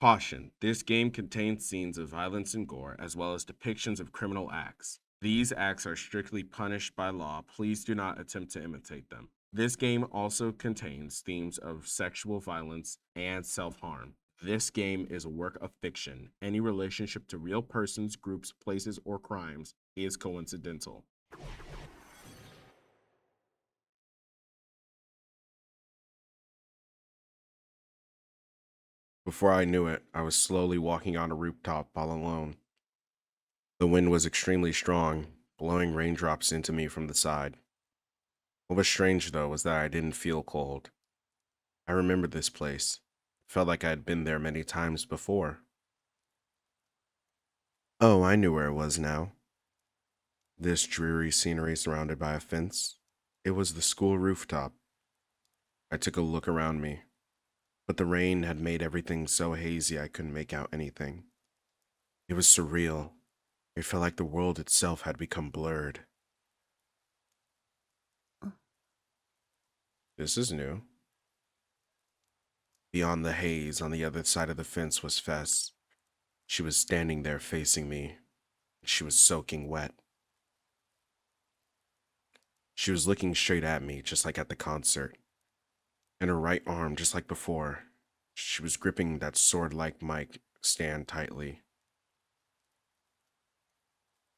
Caution: this game contains scenes of violence and gore, as well as depictions of criminal acts. These acts are strictly punished by law. Please do not attempt to imitate them. This game also contains themes of sexual violence and self harm. This game is a work of fiction. Any relationship to real persons, groups, places, or crimes is coincidental. Before I knew it, I was slowly walking on a rooftop all alone. The wind was extremely strong, blowing raindrops into me from the side. What was strange, though, was that I didn't feel cold. I remembered this place. It felt like I had been there many times before. Oh, I knew where it was now. This dreary scenery surrounded by a fence. It was the school rooftop. I took a look around me, but the rain had made everything so hazy I couldn't make out anything. It was surreal. It felt like the world itself had become blurred. This is new. Beyond the haze, on the other side of the fence was Fess. She was standing there facing me. She was soaking wet. She was looking straight at me, just like at the concert. And her right arm, just like before, she was gripping that sword-like mic stand tightly.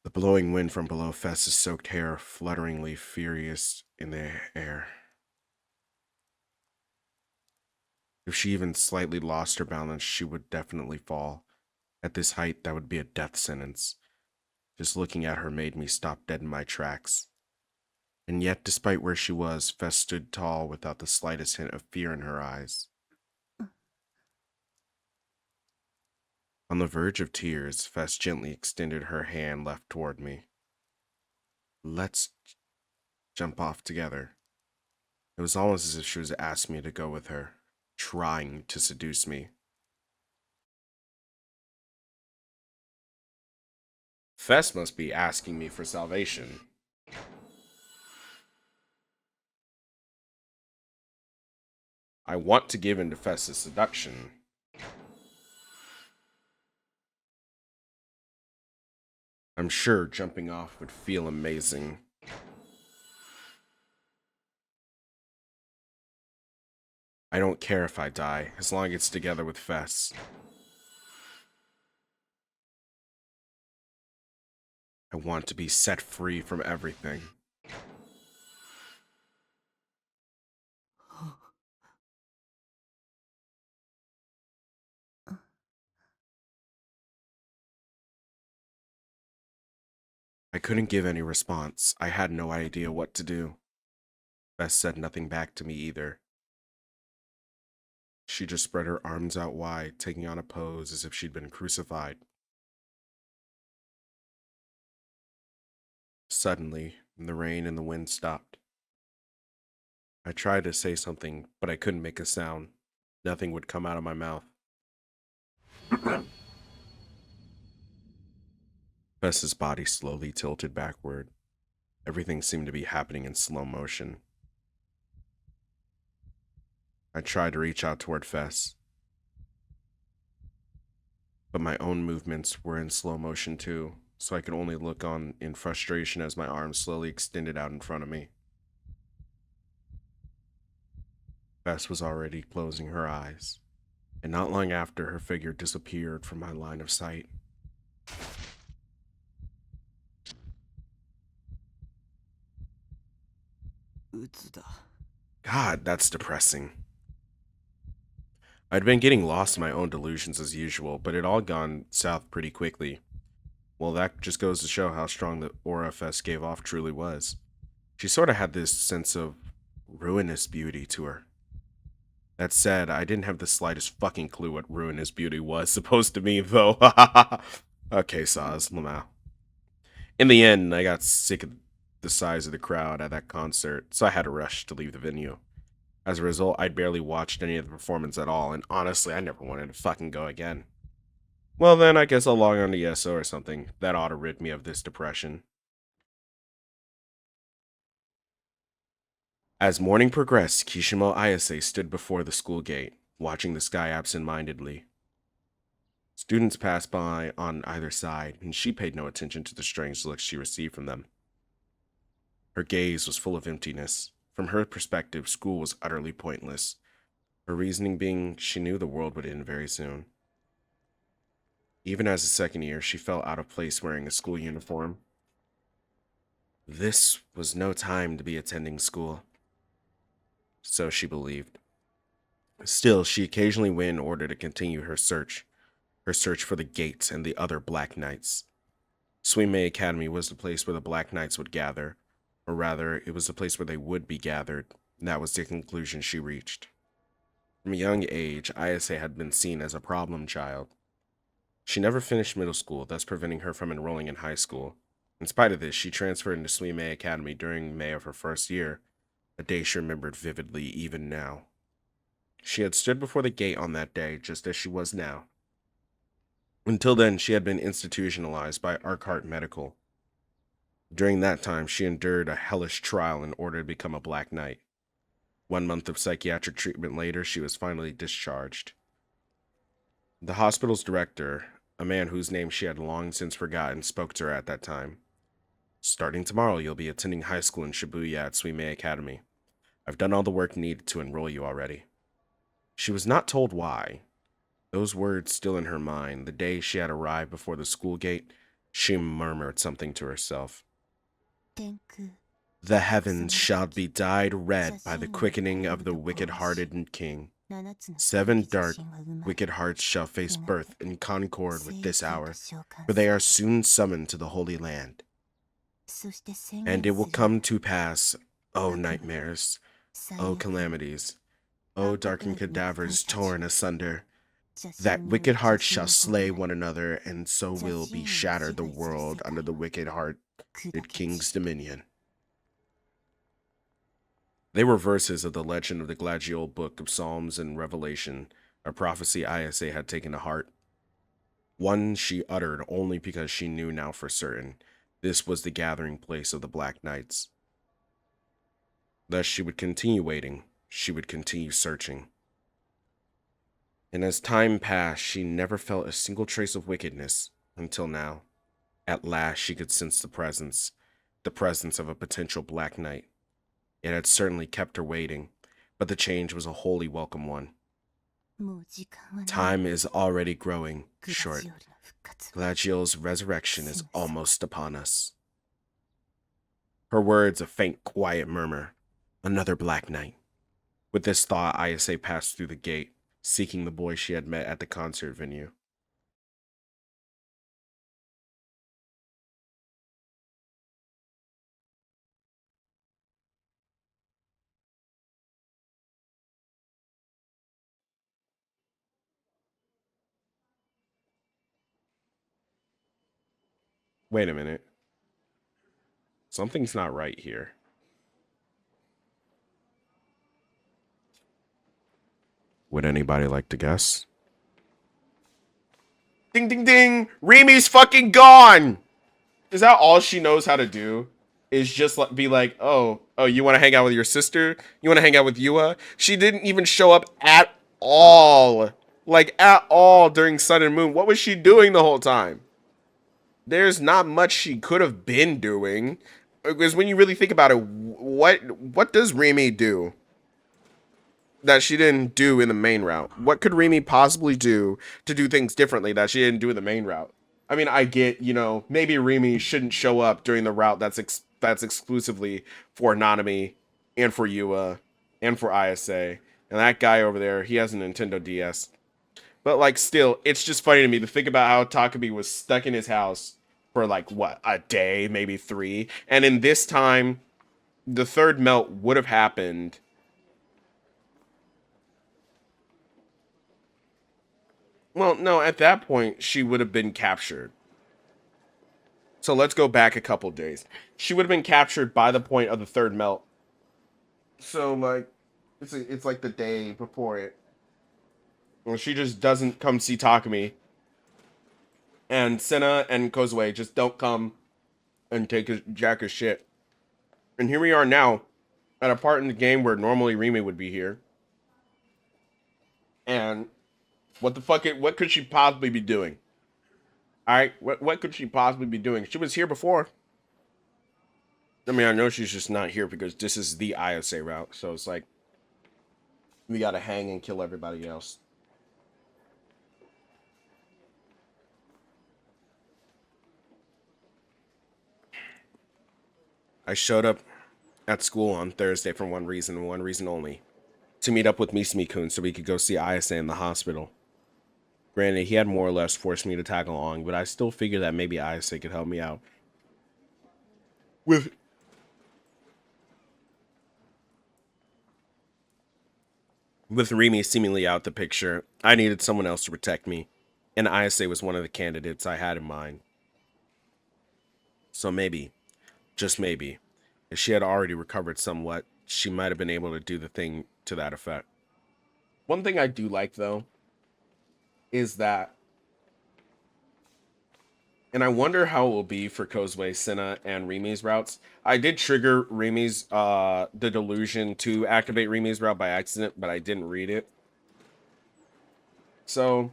The blowing wind from below Fess's soaked hair flutteringly furious in the air. If she even slightly lost her balance, she would definitely fall. At this height, that would be a death sentence. Just looking at her made me stop dead in my tracks. And yet, despite where she was, Fess stood tall without the slightest hint of fear in her eyes. On the verge of tears, Fess gently extended her hand left toward me. Let's jump off together. It was almost as if she was asking me to go with her, trying to seduce me. Fess must be asking me for salvation. I want to give in to Fess's seduction. I'm sure jumping off would feel amazing. I don't care if I die, as long as it's together with Fess. I want to be set free from everything. I couldn't give any response. I had no idea what to do. Fess said nothing back to me either. She just spread her arms out wide, taking on a pose as if she'd been crucified. Suddenly, the rain and the wind stopped. I tried to say something, but I couldn't make a sound. Nothing would come out of my mouth. Fess's body slowly tilted backward. Everything seemed to be happening in slow motion. I tried to reach out toward Fess, but my own movements were in slow motion too, so I could only look on in frustration as my arms slowly extended out in front of me. Fess was already closing her eyes, and not long after, her figure disappeared from my line of sight. God, that's depressing. I'd been getting lost in my own delusions as usual, but it all gone south pretty quickly. Well, that just goes to show how strong the aura Fess gave off truly was. She sort of had this sense of ruinous beauty to her. That said, I didn't have the slightest fucking clue what ruinous beauty was supposed to mean, though. Okay, Saz, Lamau. In the end, I got sick of the size of the crowd at that concert, so I had to rush to leave the venue. As a result, I'd barely watched any of the performance at all, and honestly, I never wanted to fucking go again. Well then, I guess I'll log on to ESO or something. That ought to rid me of this depression. As morning progressed, Kishimo Ayase stood before the school gate, watching the sky absent-mindedly. Students passed by on either side, and she paid no attention to the strange looks she received from them. Her gaze was full of emptiness. From her perspective, school was utterly pointless. Her reasoning being she knew the world would end very soon. Even as a second year, she felt out of place wearing a school uniform. This was no time to be attending school, so she believed. Still, she occasionally went in order to continue her search for the gates and the other Black Knights. Suimei Academy was the place where the Black Knights would gather, or rather, it was the place where they would be gathered, and that was the conclusion she reached. From a young age, Ayase had been seen as a problem child. She never finished middle school, thus preventing her from enrolling in high school. In spite of this, she transferred into Suimei Academy during May of her first year, a day she remembered vividly even now. She had stood before the gate on that day, just as she was now. Until then, she had been institutionalized by Urquhart Medical. During that time, she endured a hellish trial in order to become a Black Knight. 1 month of psychiatric treatment later, she was finally discharged. The hospital's director, a man whose name she had long since forgotten, spoke to her at that time. Starting tomorrow, you'll be attending high school in Shibuya at Suimei Academy. I've done all the work needed to enroll you already. She was not told why. Those words still in her mind, the day she had arrived before the school gate, she murmured something to herself. The heavens shall be dyed red by the quickening of the wicked-hearted king. 7 dark, wicked hearts shall face birth in concord with this hour, for they are soon summoned to the Holy Land. And it will come to pass, O nightmares, O calamities, O darkened cadavers torn asunder, that wicked hearts shall slay one another, and so will be shattered the world under the wicked-hearted king's dominion. They were verses of the legend of the Glagiold book of Psalms and Revelation, a prophecy Ayase had taken to heart. One she uttered only because she knew now for certain this was the gathering place of the Black Knights. Thus she would continue waiting, she would continue searching. And as time passed, she never felt a single trace of wickedness, until now. At last she could sense the presence of a potential Black Knight. It had certainly kept her waiting, but the change was a wholly welcome one. Time is already growing short. Glacial's resurrection is almost upon us. Her words a faint, quiet murmur. Another Black Knight. With this thought, Ayase passed through the gate, seeking the boy she had met at the concert venue. Wait a minute. Something's not right here. Would anybody like to guess? Ding, ding, ding! Rimi's fucking gone! Is that all she knows how to do? Is just like, be like, oh, you want to hang out with your sister? You want to hang out with Yua? She didn't even show up at all. Like, at all during Sun and Moon. What was she doing the whole time? There's not much she could have been doing. Because when you really think about it, what does Rimi do that she didn't do in the main route? What could Rimi possibly do to do things differently that she didn't do in the main route? I mean, I get, maybe Rimi shouldn't show up during the route that's exclusively for Nanami and for Yua and for Ayase. And that guy over there, he has a Nintendo DS. But, like, still, it's just funny to me to think about how Takumi was stuck in his house for, like, what, a day, maybe 3. And in this time, the third melt would have happened. Well, no, at that point, she would have been captured. So let's go back a couple days. She would have been captured by the point of the third melt. So, like, it's like the day before it. Well, she just doesn't come see Takumi. And Senna and Kozue just don't come and take his jack of shit. And here we are now, at a part in the game where normally Rimi would be here. And What the fuck? What could she possibly be doing? All right, what could she possibly be doing? She was here before. I mean, I know she's just not here because this is the Ayase route, so it's like we gotta hang and kill everybody else. I showed up at school on Thursday for one reason and one reason only. To meet up with Misumi-kun so we could go see Ayase in the hospital. Granted, he had more or less forced me to tag along, but I still figured that maybe Ayase could help me out. With Rimi seemingly out the picture, I needed someone else to protect me, and Ayase was one of the candidates I had in mind. So maybe, just maybe, if she had already recovered somewhat, she might have been able to do the thing to that effect. One thing I do like, though, is that, and I wonder how it will be for Kozue, Senna, and Rimi's routes. I did trigger Rimi's, the delusion to activate Rimi's route by accident, but I didn't read it. So,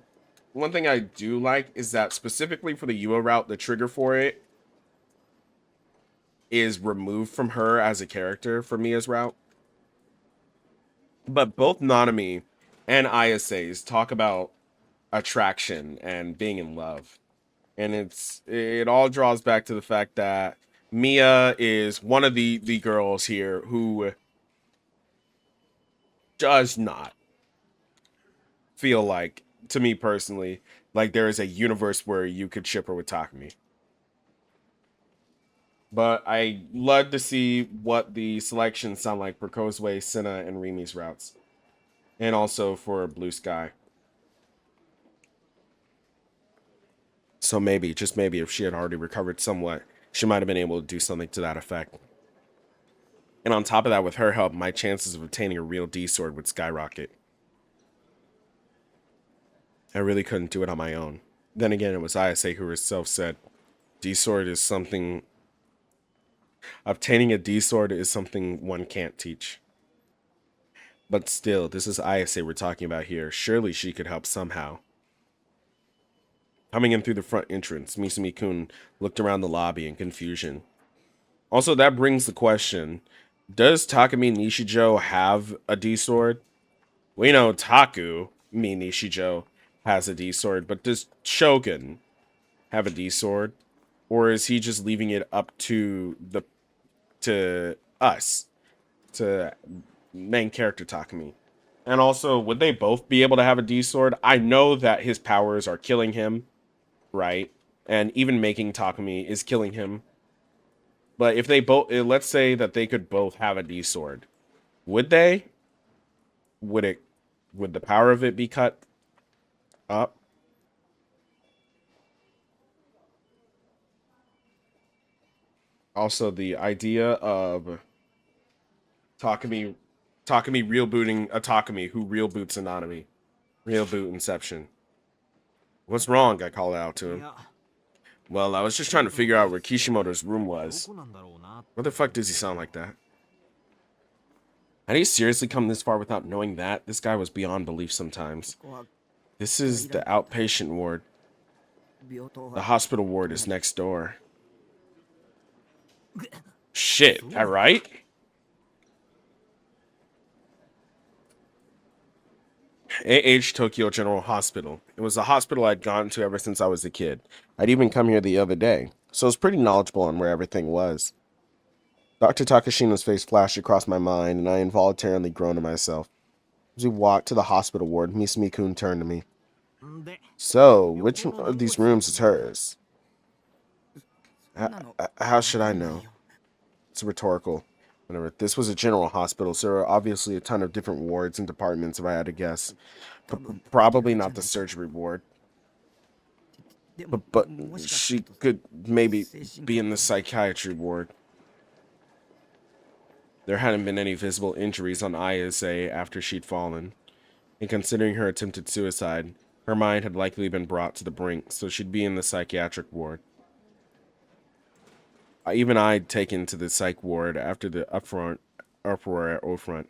one thing I do like is that specifically for the Yua route, the trigger for it is removed from her as a character for Mia's route. But both Nanami and Ayase's talk about attraction and being in love. And it all draws back to the fact that Mia is one of the girls here who does not feel like, to me personally, like there is a universe where you could ship her with Takumi. But I love to see what the selections sound like for Kozue, Senna, and Rimi's routes. And also for Blue Sky. So maybe, just maybe, if she had already recovered somewhat, she might have been able to do something to that effect. And on top of that, with her help, my chances of obtaining a real D-sword would skyrocket. I really couldn't do it on my own. Then again, it was Ayase who herself said, D-sword is something... Obtaining a D-sword is something one can't teach. But still, this is Ayase we're talking about here. Surely she could help somehow. Coming in through the front entrance, Misumi-kun looked around the lobby in confusion. Also, that brings the question, does Takumi Nishijo have a D-sword? We know Taku, Nishijo, has a D-sword, but does Shogun have a D-sword? Or is he just leaving it up to us, to main character Takumi? And also, would they both be able to have a D-sword? I know that his powers are killing him, right? And even making Takumi is killing him. But if they both, let's say that they could both have a D-sword, would they? Would the power of it be cut up? Also, the idea of Takumi real booting a Takumi who real boots Anatomy. Real boot Inception. What's wrong? I called out to him. Well, I was just trying to figure out where Kishimoto's room was. What the fuck does he sound like that? Had he seriously come this far without knowing that? This guy was beyond belief sometimes. This is the outpatient ward. The hospital ward is next door. Shit, that right? AH Tokyo General Hospital. It was a hospital I'd gone to ever since I was a kid. I'd even come here the other day, so I was pretty knowledgeable on where everything was. Dr. Takashina's face flashed across my mind, and I involuntarily groaned to myself. As we walked to the hospital ward, Misumi-kun turned to me. So, which of these rooms is hers? How should I know? It's rhetorical. Whatever. This was a general hospital, so there are obviously a ton of different wards and departments, if I had to guess. Probably not the surgery ward. But she could maybe be in the psychiatry ward. There hadn't been any visible injuries on Ayase after she'd fallen. And considering her attempted suicide, her mind had likely been brought to the brink, so she'd be in the psychiatric ward. Even I'd taken to the psych ward after the uproar at O front.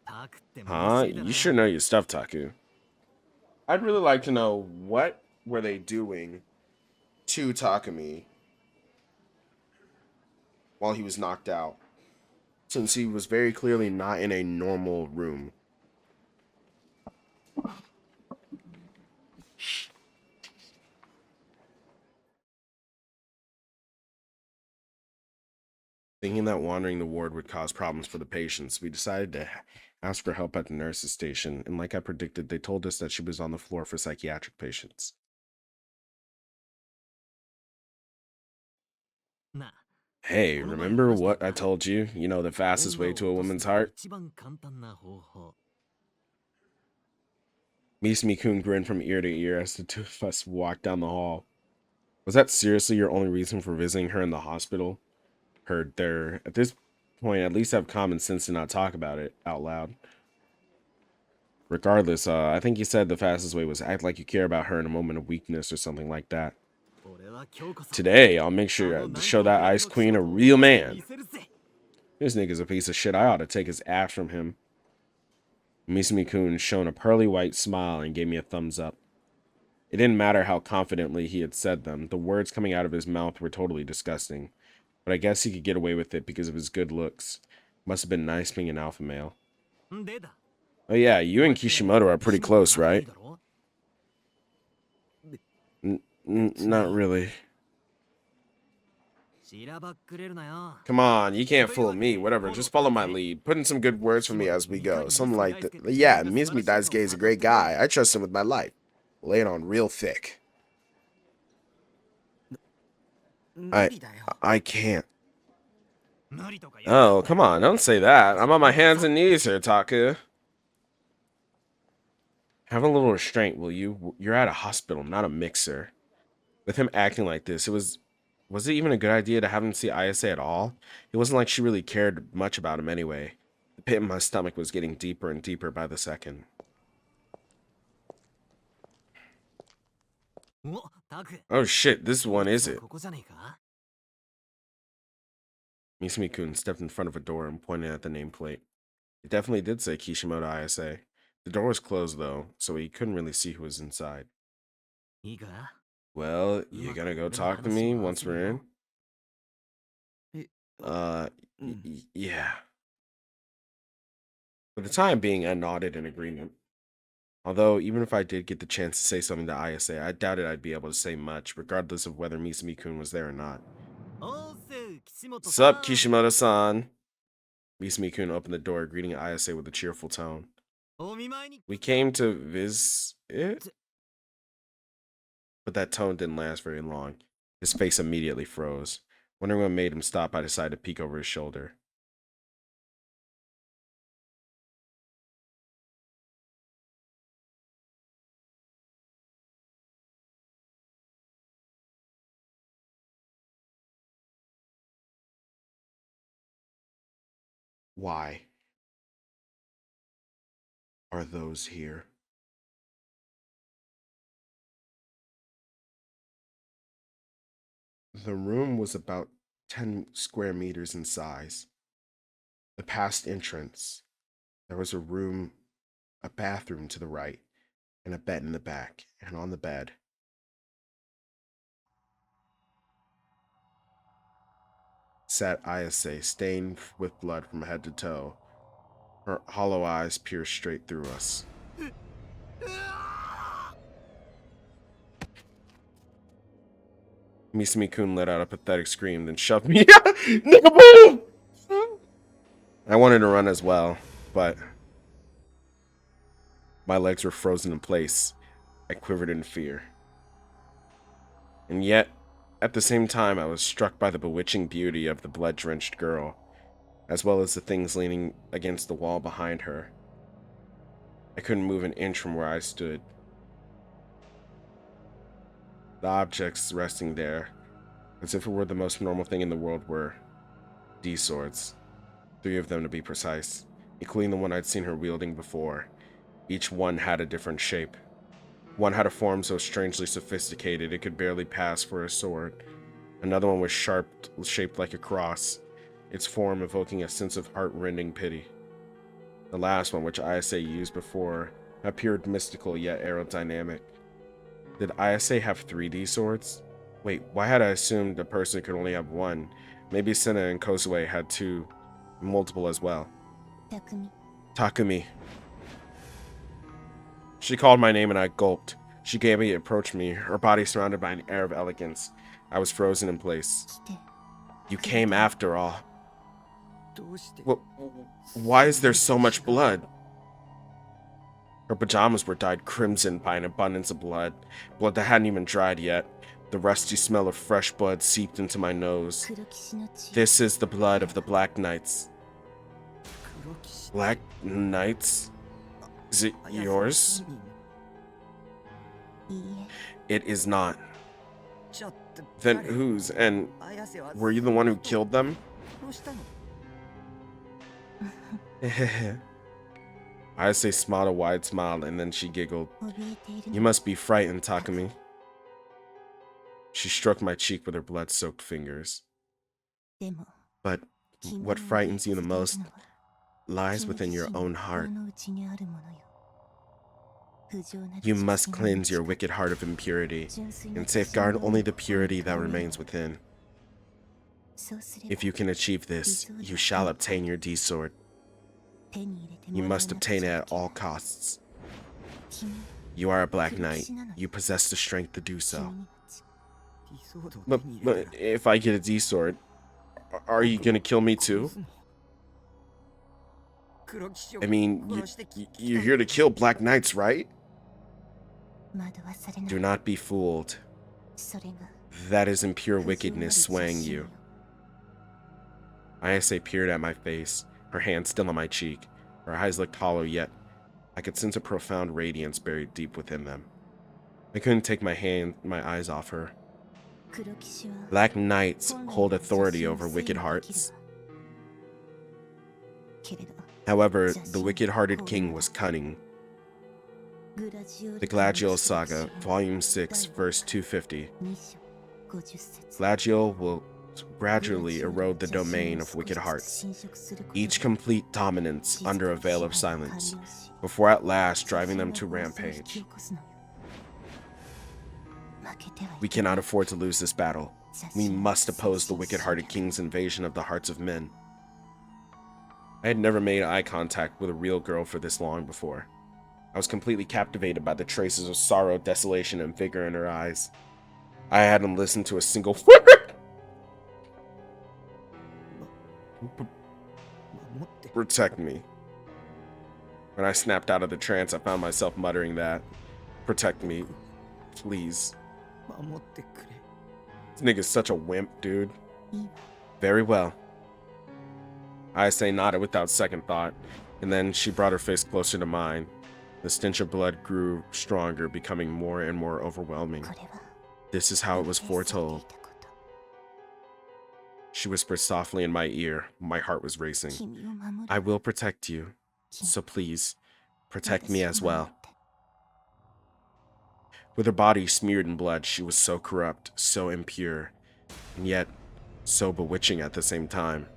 Huh? You sure know your stuff, Taku. I'd really like to know what were they doing to Takumi while he was knocked out, since he was very clearly not in a normal room. Thinking that wandering the ward would cause problems for the patients, we decided to ask for help at the nurse's station, and like I predicted, they told us that she was on the floor for psychiatric patients. Hey, remember what I told you? You know, the fastest way to a woman's heart? Misumi-kun grinned from ear to ear as the two of us walked down the hall. Was that seriously your only reason for visiting her in the hospital? Heard there, at this point, at least have common sense to not talk about it out loud. Regardless, I think you said the fastest way was act like you care about her in a moment of weakness or something like that. Today, I'll make sure to show that Ice Queen a real man. This nigga's a piece of shit. I ought to take his ass from him. Misumi-kun shone a pearly white smile and gave me a thumbs up. It didn't matter how confidently he had said them. The words coming out of his mouth were totally disgusting. But I guess he could get away with it because of his good looks. Must have been nice being an alpha male. Oh yeah, you and Kishimoto are pretty close, right? Not really. Come on, you can't fool me. Whatever, just follow my lead. Put in some good words for me as we go. Something like that. Yeah, Mizumi Daisuke is a great guy. I trust him with my life. Lay it on real thick. I can't. Oh, come on, don't say that. I'm on my hands and knees here, Taku. Have a little restraint, will you? You're at a hospital, not a mixer. With him acting like this, was it even a good idea to have him see Ayase at all? It wasn't like she really cared much about him anyway. The pit in my stomach was getting deeper and deeper by the second. Oh shit, this one is it. Misumi-kun stepped in front of a door and pointed at the nameplate. It definitely did say Kishimoto Ayase. The door was closed though, so he couldn't really see who was inside. Well, you gonna go talk to me once we're in? Yeah. For the time being, I nodded in agreement. Although, even if I did get the chance to say something to Ayase, I doubted I'd be able to say much, regardless of whether Misumi-kun was there or not. Sup, Kishimoto-san? Misumi-kun opened the door, greeting Ayase with a cheerful tone. We came to visit? But that tone didn't last very long. His face immediately froze. Wondering what made him stop, I decided to peek over his shoulder. Why are those here? The room was about 10 square meters in size. The past entrance, there was a bathroom to the right, and a bed in the back, and on the bed, sat Ayase, stained with blood from head to toe. Her hollow eyes pierced straight through us. Misumi-kun let out a pathetic scream, then shoved me. Nigga, move! I wanted to run as well, but my legs were frozen in place. I quivered in fear. And yet, at the same time, I was struck by the bewitching beauty of the blood-drenched girl, as well as the things leaning against the wall behind her. I couldn't move an inch from where I stood. The objects resting there, as if it were the most normal thing in the world, were D-swords. 3 of them to be precise, including the one I'd seen her wielding before. Each one had a different shape. One had a form so strangely sophisticated it could barely pass for a sword. Another one was shaped like a cross, its form evoking a sense of heart-rending pity. The last one, which Ayase used before, appeared mystical yet aerodynamic. Did Ayase have 3D swords? Wait, why had I assumed a person could only have one? Maybe Senna and Kozue had two, multiple as well. Takumi. She called my name and I gulped. She gave me, approached me, her body surrounded by an air of elegance. I was frozen in place. You came after all. Why is there so much blood? Her pajamas were dyed crimson by an abundance of blood. Blood that hadn't even dried yet. The rusty smell of fresh blood seeped into my nose. This is the blood of the Black Knights. Black Knights? Is it yours? It is not. Then whose? And were you the one who killed them? Ayase smiled a wide smile and then she giggled. You must be frightened, Takumi. She stroked my cheek with her blood-soaked fingers. But what frightens you the most lies within your own heart. You must cleanse your wicked heart of impurity and safeguard only the purity that remains within. If you can achieve this, you shall obtain your D-sword. You must obtain it at all costs. You are a Black Knight. You possess the strength to do so. But if I get a D-sword, are you gonna kill me too? I mean, you're here to kill Black Knights, right? Do not be fooled. That is impure wickedness swaying you. Ayase peered at my face, her hand still on my cheek. Her eyes looked hollow, yet I could sense a profound radiance buried deep within them. I couldn't take my eyes off her. Black Knights hold authority over wicked hearts. However, the wicked-hearted king was cunning. The Gladio Saga, Volume 6, verse 250. Gladio will gradually erode the domain of wicked hearts, each complete dominance under a veil of silence, before at last driving them to rampage. We cannot afford to lose this battle. We must oppose the wicked-hearted king's invasion of the hearts of men. I had never made eye contact with a real girl for this long before. I was completely captivated by the traces of sorrow, desolation, and vigor in her eyes. I hadn't listened to a single Protect me. When I snapped out of the trance, I found myself muttering that. Protect me. Please. This nigga's such a wimp, dude. Very well. Ayase nodded without second thought, and then she brought her face closer to mine. The stench of blood grew stronger, becoming more and more overwhelming. This is how it was foretold. She whispered softly in my ear. My heart was racing. I will protect you, so please, protect me as well. With her body smeared in blood, she was so corrupt, so impure, and yet so bewitching at the same time.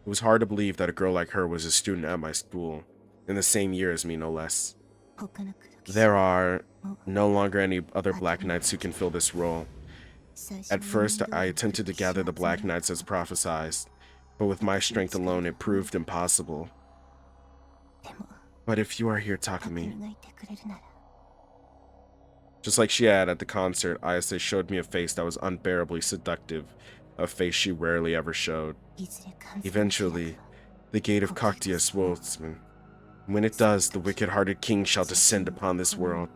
It was hard to believe that a girl like her was a student at my school, in the same year as me, no less. There are no longer any other Black Knights who can fill this role. At first, I attempted to gather the Black Knights as prophesied, but with my strength alone, it proved impossible. But if you are here, Takumi... Just like she had at the concert, Ayase showed me a face that was unbearably seductive, a face she rarely ever showed. Eventually, the gate of Cactius will open. When it does, the wicked-hearted king shall descend upon this world.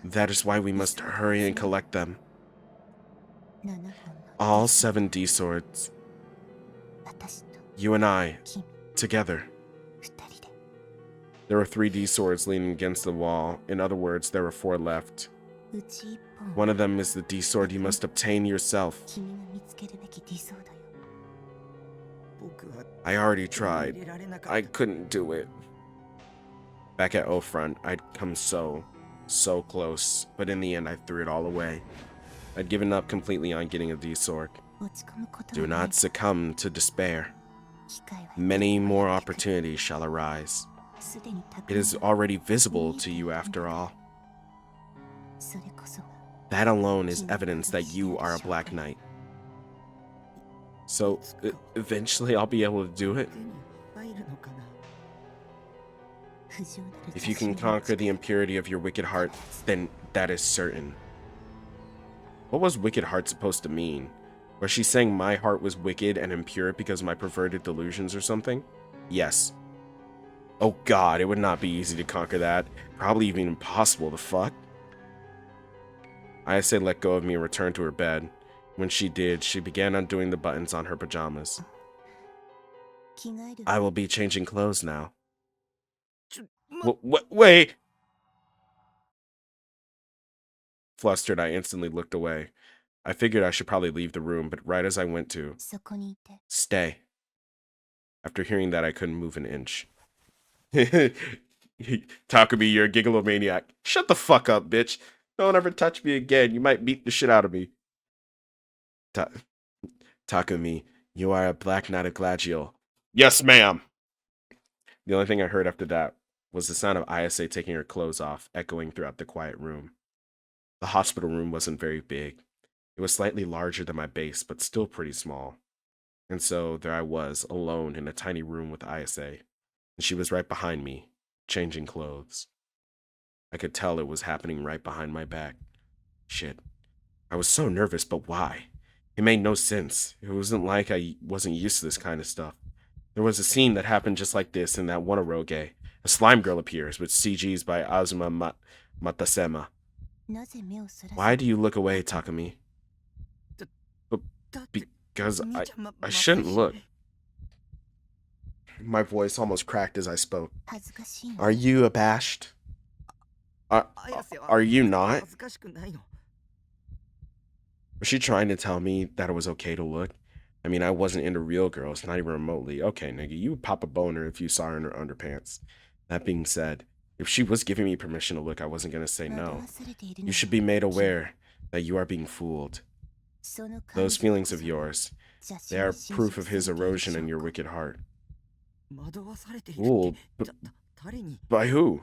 That is why we must hurry and collect them. All 7 D-swords. You and I, together. There were 3 D-swords leaning against the wall. In other words, there were 4 left. One of them is the D-sword you must obtain yourself. I already tried. I couldn't do it. Back at O-Front, I'd come so close, but in the end I threw it all away. I'd given up completely on getting a D-sword. Do not succumb to despair. Many more opportunities shall arise. It is already visible to you after all. That alone is evidence that you are a Black Knight. So, eventually I'll be able to do it. If you can conquer the impurity of your wicked heart, then that is certain. What was wicked heart supposed to mean? Was she saying my heart was wicked and impure because of my perverted delusions or something? Yes. Oh god, it would not be easy to conquer that. Probably even impossible to fuck. Ayase let go of me and returned to her bed. When she did, she began undoing the buttons on her pajamas. I will be changing clothes now. Wait! Flustered, I instantly looked away. I figured I should probably leave the room, but right as I went to, stay. After hearing that, I couldn't move an inch. Takumi, you're a gigolomaniac. Shut the fuck up, bitch. Don't ever touch me again. You might beat the shit out of me. Takumi, you are a Black Knight of Gladio. Yes, ma'am. The only thing I heard after that was the sound of Ayase taking her clothes off, echoing throughout the quiet room. The hospital room wasn't very big. It was slightly larger than my base, but still pretty small. And so there I was, alone in a tiny room with Ayase, and she was right behind me, changing clothes. I could tell it was happening right behind my back. Shit. I was so nervous, but why? It made no sense. It wasn't like I wasn't used to this kind of stuff. There was a scene that happened just like this in that one Eroge. A slime girl appears, with CGs by Azuma Matasema. Why do you look away, Takumi? Because I shouldn't look. My voice almost cracked as I spoke. Are you abashed? Are you not? Was she trying to tell me that it was okay to look? I mean, I wasn't into real girls, not even remotely. Okay, nigga, you would pop a boner if you saw her in her underpants. That being said, if she was giving me permission to look, I wasn't going to say no. You should be made aware that you are being fooled. Those feelings of yours, they are proof of his erosion in your wicked heart. Fooled? By who?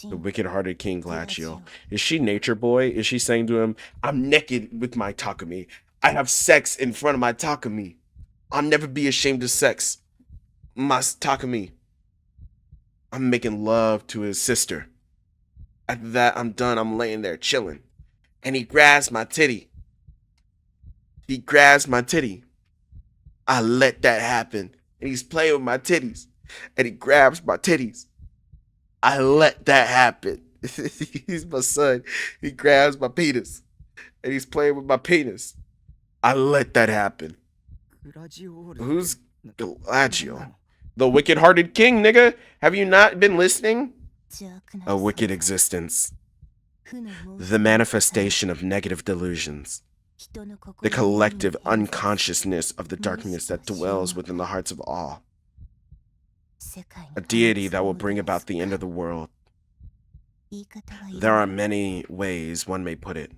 The wicked-hearted King Glacio. Is she Nature Boy? Is she saying to him, I'm naked with my Takumi. I have sex in front of my Takumi. I'll never be ashamed of sex. My Takumi. I'm making love to his sister. After that, I'm done. I'm laying there chilling. And he grabs my titty. I let that happen. And he's playing with my titties. And he grabs my titties. I let that happen. He's my son. He grabs my penis. And he's playing with my penis. I let that happen. Who's Glacio? The wicked-hearted king, nigga. Have you not been listening? A wicked existence. The manifestation of negative delusions. The collective unconsciousness of the darkness that dwells within the hearts of all. A deity that will bring about the end of the world. There are many ways one may put it.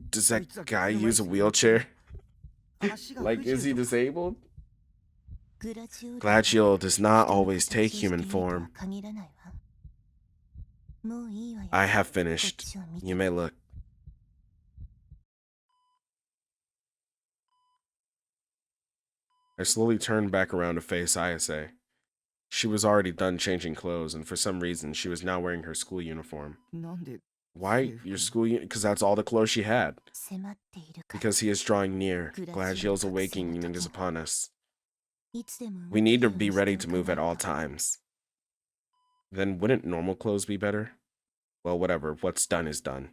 Does that guy use a wheelchair? Like, is he disabled? Glacio does not always take human form. I have finished. You may look. I slowly turned back around to face Ayase. She was already done changing clothes, and for some reason, she was now wearing her school uniform. Why your school uniform? Because that's all the clothes she had. Because he is drawing near. Glacio's awakening is upon us. We need to be ready to move at all times. Then wouldn't normal clothes be better? Well, whatever. What's done is done.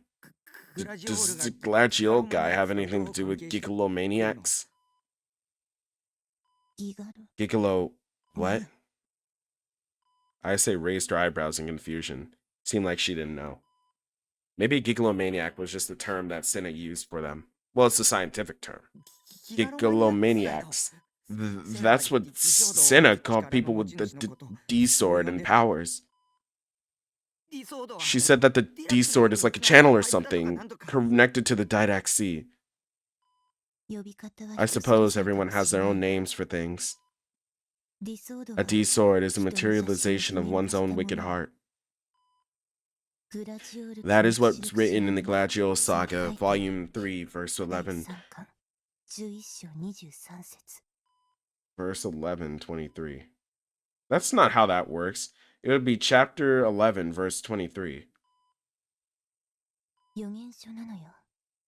Does the Glacio guy have anything to do with gigolomaniacs? Gigolo... what? Ayase raised her eyebrows in confusion. Seemed like she didn't know. Maybe gigolomaniac was just the term that Senna used for them. Well, it's a scientific term. Gigolomaniacs. That's what Senna called people with the D-sword and powers. She said that the D-sword is like a channel or something, connected to the Didac Sea. I suppose everyone has their own names for things. A D sword is a materialization of one's own wicked heart. That is what's written in the Gladio Saga, Volume 3, Verse 11. Verse 11, 23. That's not how that works. It would be chapter 11, verse 23.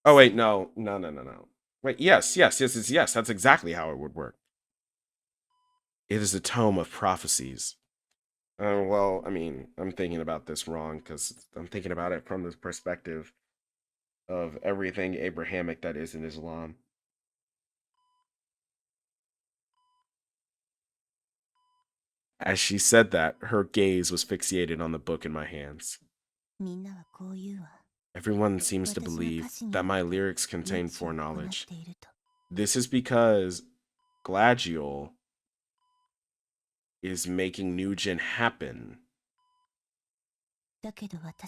Oh, wait, no. Wait, yes. That's exactly how it would work. It is a tome of prophecies. Well, I mean, I'm thinking about this wrong because I'm thinking about it from the perspective of everything Abrahamic that is in Islam. As she said that, her gaze was fixated on the book in my hands. Everyone seems to believe that my lyrics contain foreknowledge. This is because Gladiol is making Nugent happen.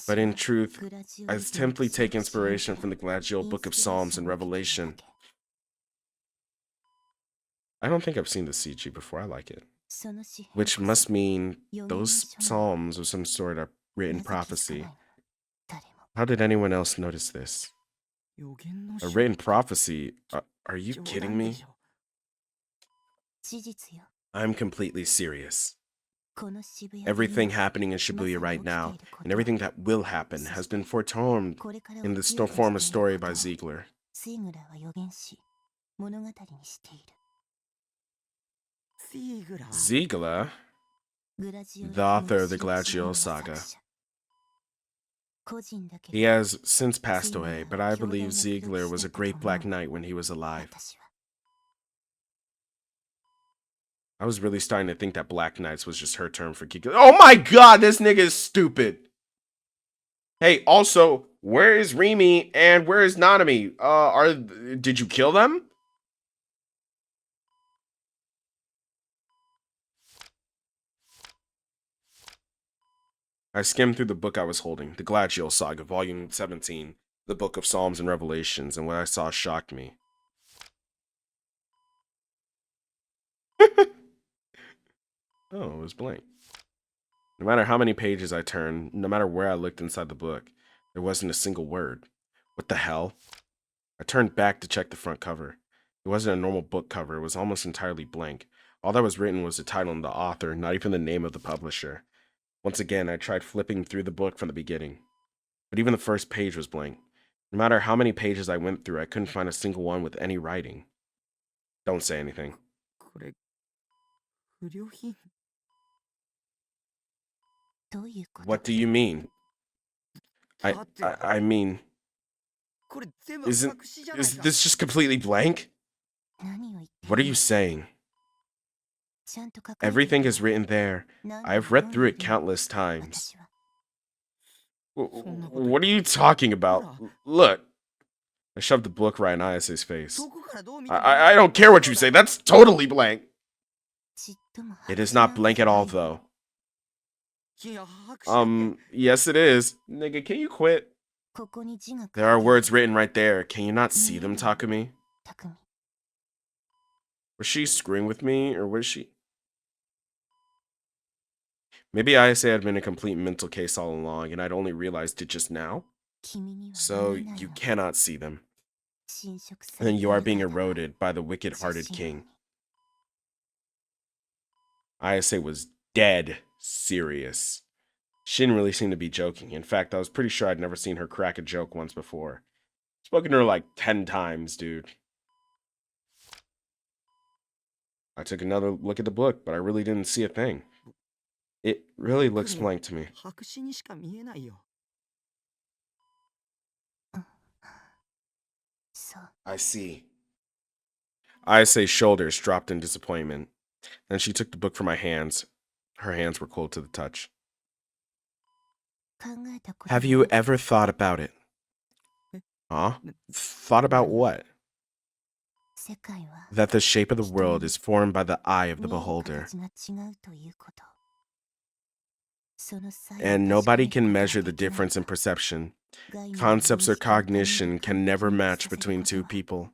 But in truth, I simply take inspiration from the Gladiol Book of Psalms and Revelation. I don't think I've seen the CG before. I like it. Which must mean those psalms are some sort of written prophecy. How did anyone else notice this? A written prophecy? Are you kidding me? I'm completely serious. Everything happening in Shibuya right now, and everything that will happen, has been foretold in the form of story by Ziegler. Ziegler? The author of the Gladio Saga. He has since passed away, but I believe Ziegler was a great Black Knight when he was alive. I was really starting to think that Black Knights was just her term for geek. Oh my god, this nigga is stupid. Hey, also, where is Remy and where is Nanami? Did you kill them? I skimmed through the book I was holding, the Gladio Saga, Volume 17, the Book of Psalms and Revelations, and what I saw shocked me. Oh, it was blank. No matter how many pages I turned, no matter where I looked inside the book, there wasn't a single word. What the hell? I turned back to check the front cover. It wasn't a normal book cover, it was almost entirely blank. All that was written was the title and the author, not even the name of the publisher. Once again, I tried flipping through the book from the beginning. But even the first page was blank. No matter how many pages I went through, I couldn't find a single one with any writing. Don't say anything. What do you mean? I mean, is this just completely blank? What are you saying? Everything is written there. I've read through it countless times. What are you talking about? Look. I shoved the book right in Ayase's face. I don't care what you say. That's totally blank. It is not blank at all, though. Yes it is. Nigga, can you quit? There are words written right there. Can you not see them, Takumi? Was she screwing with me, or was she? Maybe Ayase had been a complete mental case all along, and I'd only realized it just now. So, you cannot see them. And you are being eroded by the wicked-hearted king. Ayase was dead serious. She didn't really seem to be joking. In fact, I was pretty sure I'd never seen her crack a joke once before. Spoken to her like 10 times, dude. I took another look at the book, but I really didn't see a thing. It really looks blank to me. I see. Ayase's shoulders dropped in disappointment. Then she took the book from my hands. Her hands were cold to the touch. Have you ever thought about it? Huh? Thought about what? That the shape of the world is formed by the eye of the beholder. And nobody can measure the difference in perception. Concepts or cognition can never match between two people.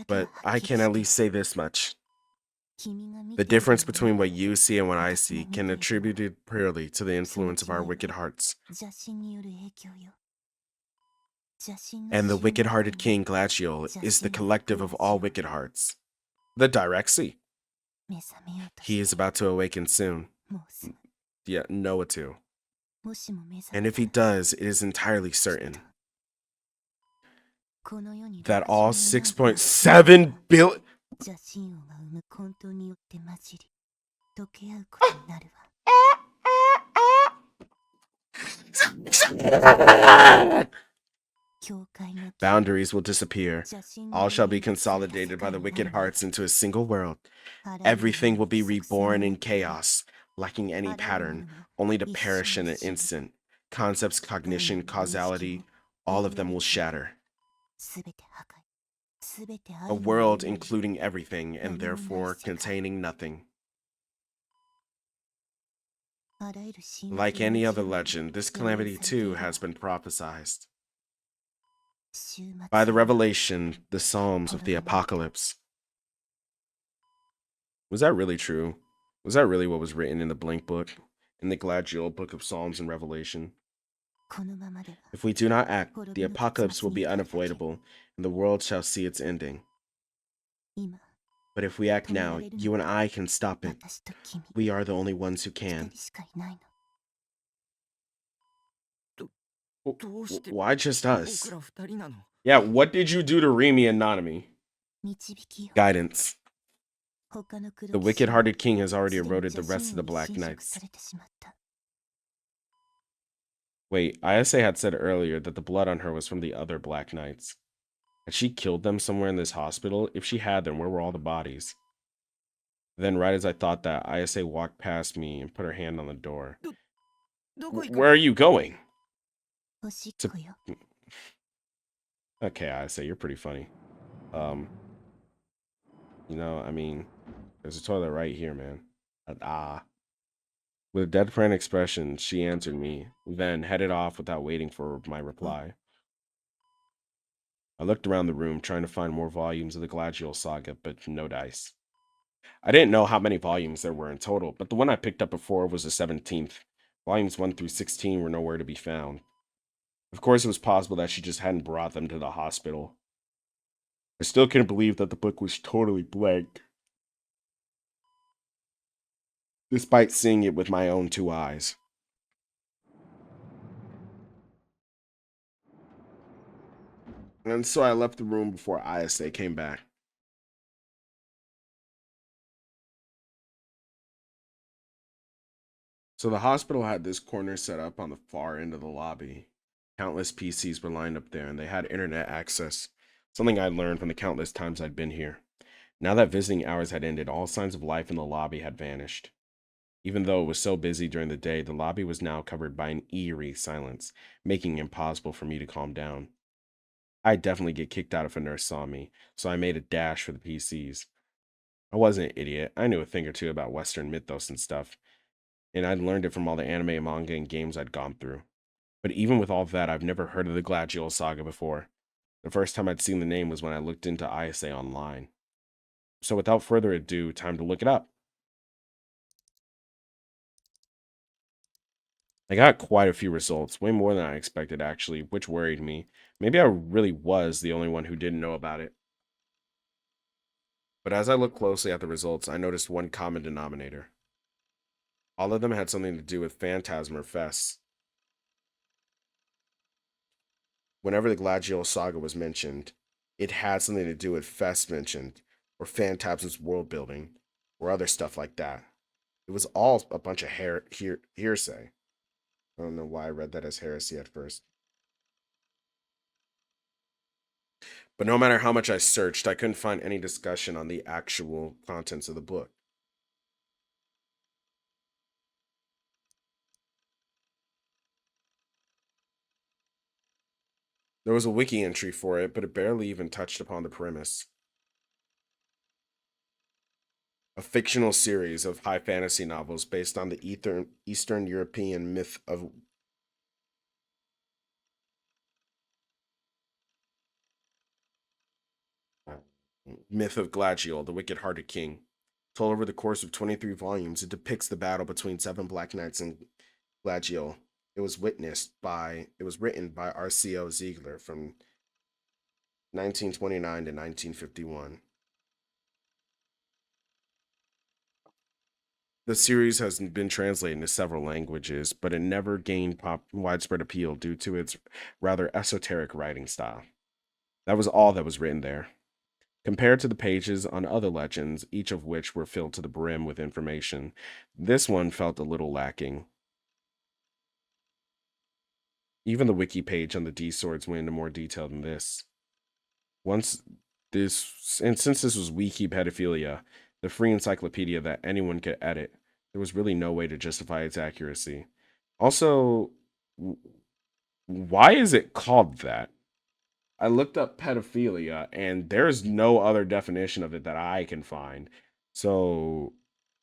But I can at least say this much. The difference between what you see and what I see can attribute it purely to the influence of our wicked hearts. And the wicked-hearted king Glacial is the collective of all wicked hearts. The direct sea. He is about to awaken soon. Yeah, Noah too. And if he does, it is entirely certain that all 6.7 billion... Boundaries will disappear. All shall be consolidated by the wicked hearts into a single world. Everything will be reborn in chaos, lacking any pattern, only to perish in an instant. Concepts, cognition, causality, all of them will shatter. A world including everything and therefore containing nothing. Like any other legend, this calamity too has been prophesized. By the revelation, the Psalms of the Apocalypse. Was that really true? Was that really what was written in the Blink Book? In the Gladiol Book of Psalms and Revelation? If we do not act, the apocalypse will be unavoidable, and the world shall see its ending. But if we act now, you and I can stop it. We are the only ones who can. Why just us? Yeah, what did you do to Remy and Nanami? Guidance. The wicked-hearted king has already eroded the rest of the Black Knights. Wait, Ayase had said earlier that the blood on her was from the other Black Knights. Had she killed them somewhere in this hospital? If she had, then where were all the bodies? Then, right as I thought that, Ayase walked past me and put her hand on the door. Where are you going? Okay, Ayase, you're pretty funny. I mean, there's a toilet right here, man. With a deadpan expression, she answered me, then headed off without waiting for my reply. I looked around the room, trying to find more volumes of the Gladiol saga, but no dice. I didn't know how many volumes there were in total, but the one I picked up before was the 17th. Volumes 1 through 16 were nowhere to be found. Of course, it was possible that she just hadn't brought them to the hospital. I still couldn't believe that the book was totally blank, despite seeing it with my own 2 eyes. And so I left the room before Ayase came back. So the hospital had this corner set up on the far end of the lobby. Countless PCs were lined up there, and they had internet access, something I'd learned from the countless times I'd been here. Now that visiting hours had ended, all signs of life in the lobby had vanished. Even though it was so busy during the day, the lobby was now covered by an eerie silence, making it impossible for me to calm down. I'd definitely get kicked out if a nurse saw me, so I made a dash for the PCs. I wasn't an idiot. I knew a thing or two about Western mythos and stuff, and I'd learned it from all the anime, manga, and games I'd gone through. But even with all that, I've never heard of the Gladiol saga before. The first time I'd seen the name was when I looked into Ayase online. So without further ado, time to look it up. I got quite a few results, way more than I expected actually, which worried me. Maybe I really was the only one who didn't know about it. But as I looked closely at the results, I noticed one common denominator. All of them had something to do with Phantasm or Fess. Whenever the Gladiol saga was mentioned, it had something to do with Fess mentioned, or Phantasm's world building, or other stuff like that. It was all a bunch of hearsay. I don't know why I read that as heresy at first. But no matter how much I searched, I couldn't find any discussion on the actual contents of the book. There was a wiki entry for it, but it barely even touched upon the premise. A fictional series of high fantasy novels based on the Eastern European myth of... Myth of Glacial, the Wicked-Hearted King. Told over the course of 23 volumes, it depicts the battle between 7 Black Knights and Glacial. It was written by R.C.O. Ziegler from 1929 to 1951. The series has been translated into several languages, but it never gained widespread appeal due to its rather esoteric writing style. That was all that was written there. Compared to the pages on other legends, each of which were filled to the brim with information, this one felt a little lacking. Even the wiki page on the D swords went into more detail than this. Since this was wiki pedophilia, the free encyclopedia that anyone could edit, there was really no way to justify its accuracy. Also, why is it called that? I looked up pedophilia and there's no other definition of it that I can find. So,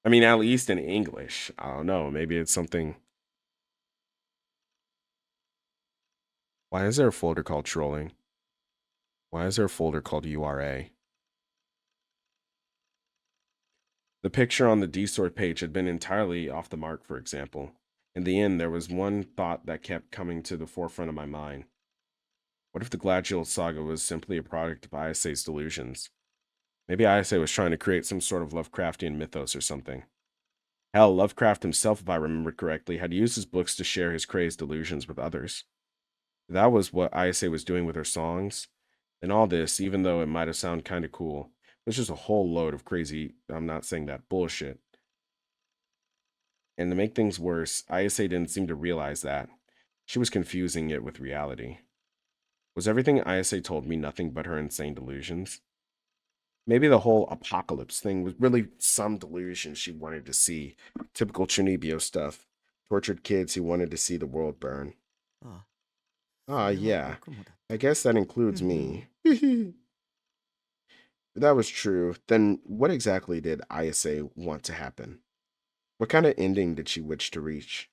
I mean, at least in English. I don't know. Maybe it's something. Why is there a folder called trolling? Why is there a folder called URA? The picture on the D-Sword page had been entirely off the mark, for example. In the end, there was one thought that kept coming to the forefront of my mind. What if the Glacial saga was simply a product of Ayase's delusions? Maybe Ayase was trying to create some sort of Lovecraftian mythos or something. Hell, Lovecraft himself, if I remember correctly, had used his books to share his crazed delusions with others. If that was what Ayase was doing with her songs, then all this, even though it might have sounded kind of cool, was just a whole load of crazy, I'm not saying that, bullshit. And to make things worse, Ayase didn't seem to realize that. She was confusing it with reality. Was everything Ayase told me nothing but her insane delusions? Maybe the whole apocalypse thing was really some delusion she wanted to see. Typical Chunibyo stuff. Tortured kids who wanted to see the world burn. Ah, yeah. I guess that includes me. If that was true, then what exactly did Ayase want to happen? What kind of ending did she wish to reach?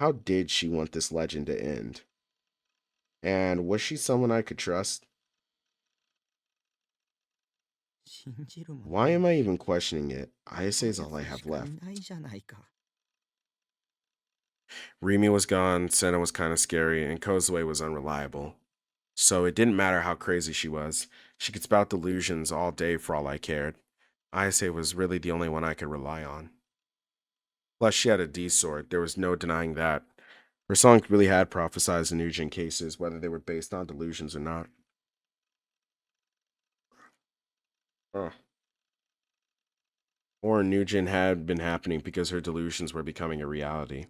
How did she want this legend to end? And was she someone I could trust? Why am I even questioning it? Ayase is all I have left. Rimi was gone, Senna was kind of scary, and Kozue was unreliable. So it didn't matter how crazy she was. She could spout delusions all day for all I cared. Ayase was really the only one I could rely on. Plus, she had a D sword. There was no denying that. Her songs really had prophesized Nujin cases, whether they were based on delusions or not. Oh. Or Nujin had been happening because her delusions were becoming a reality.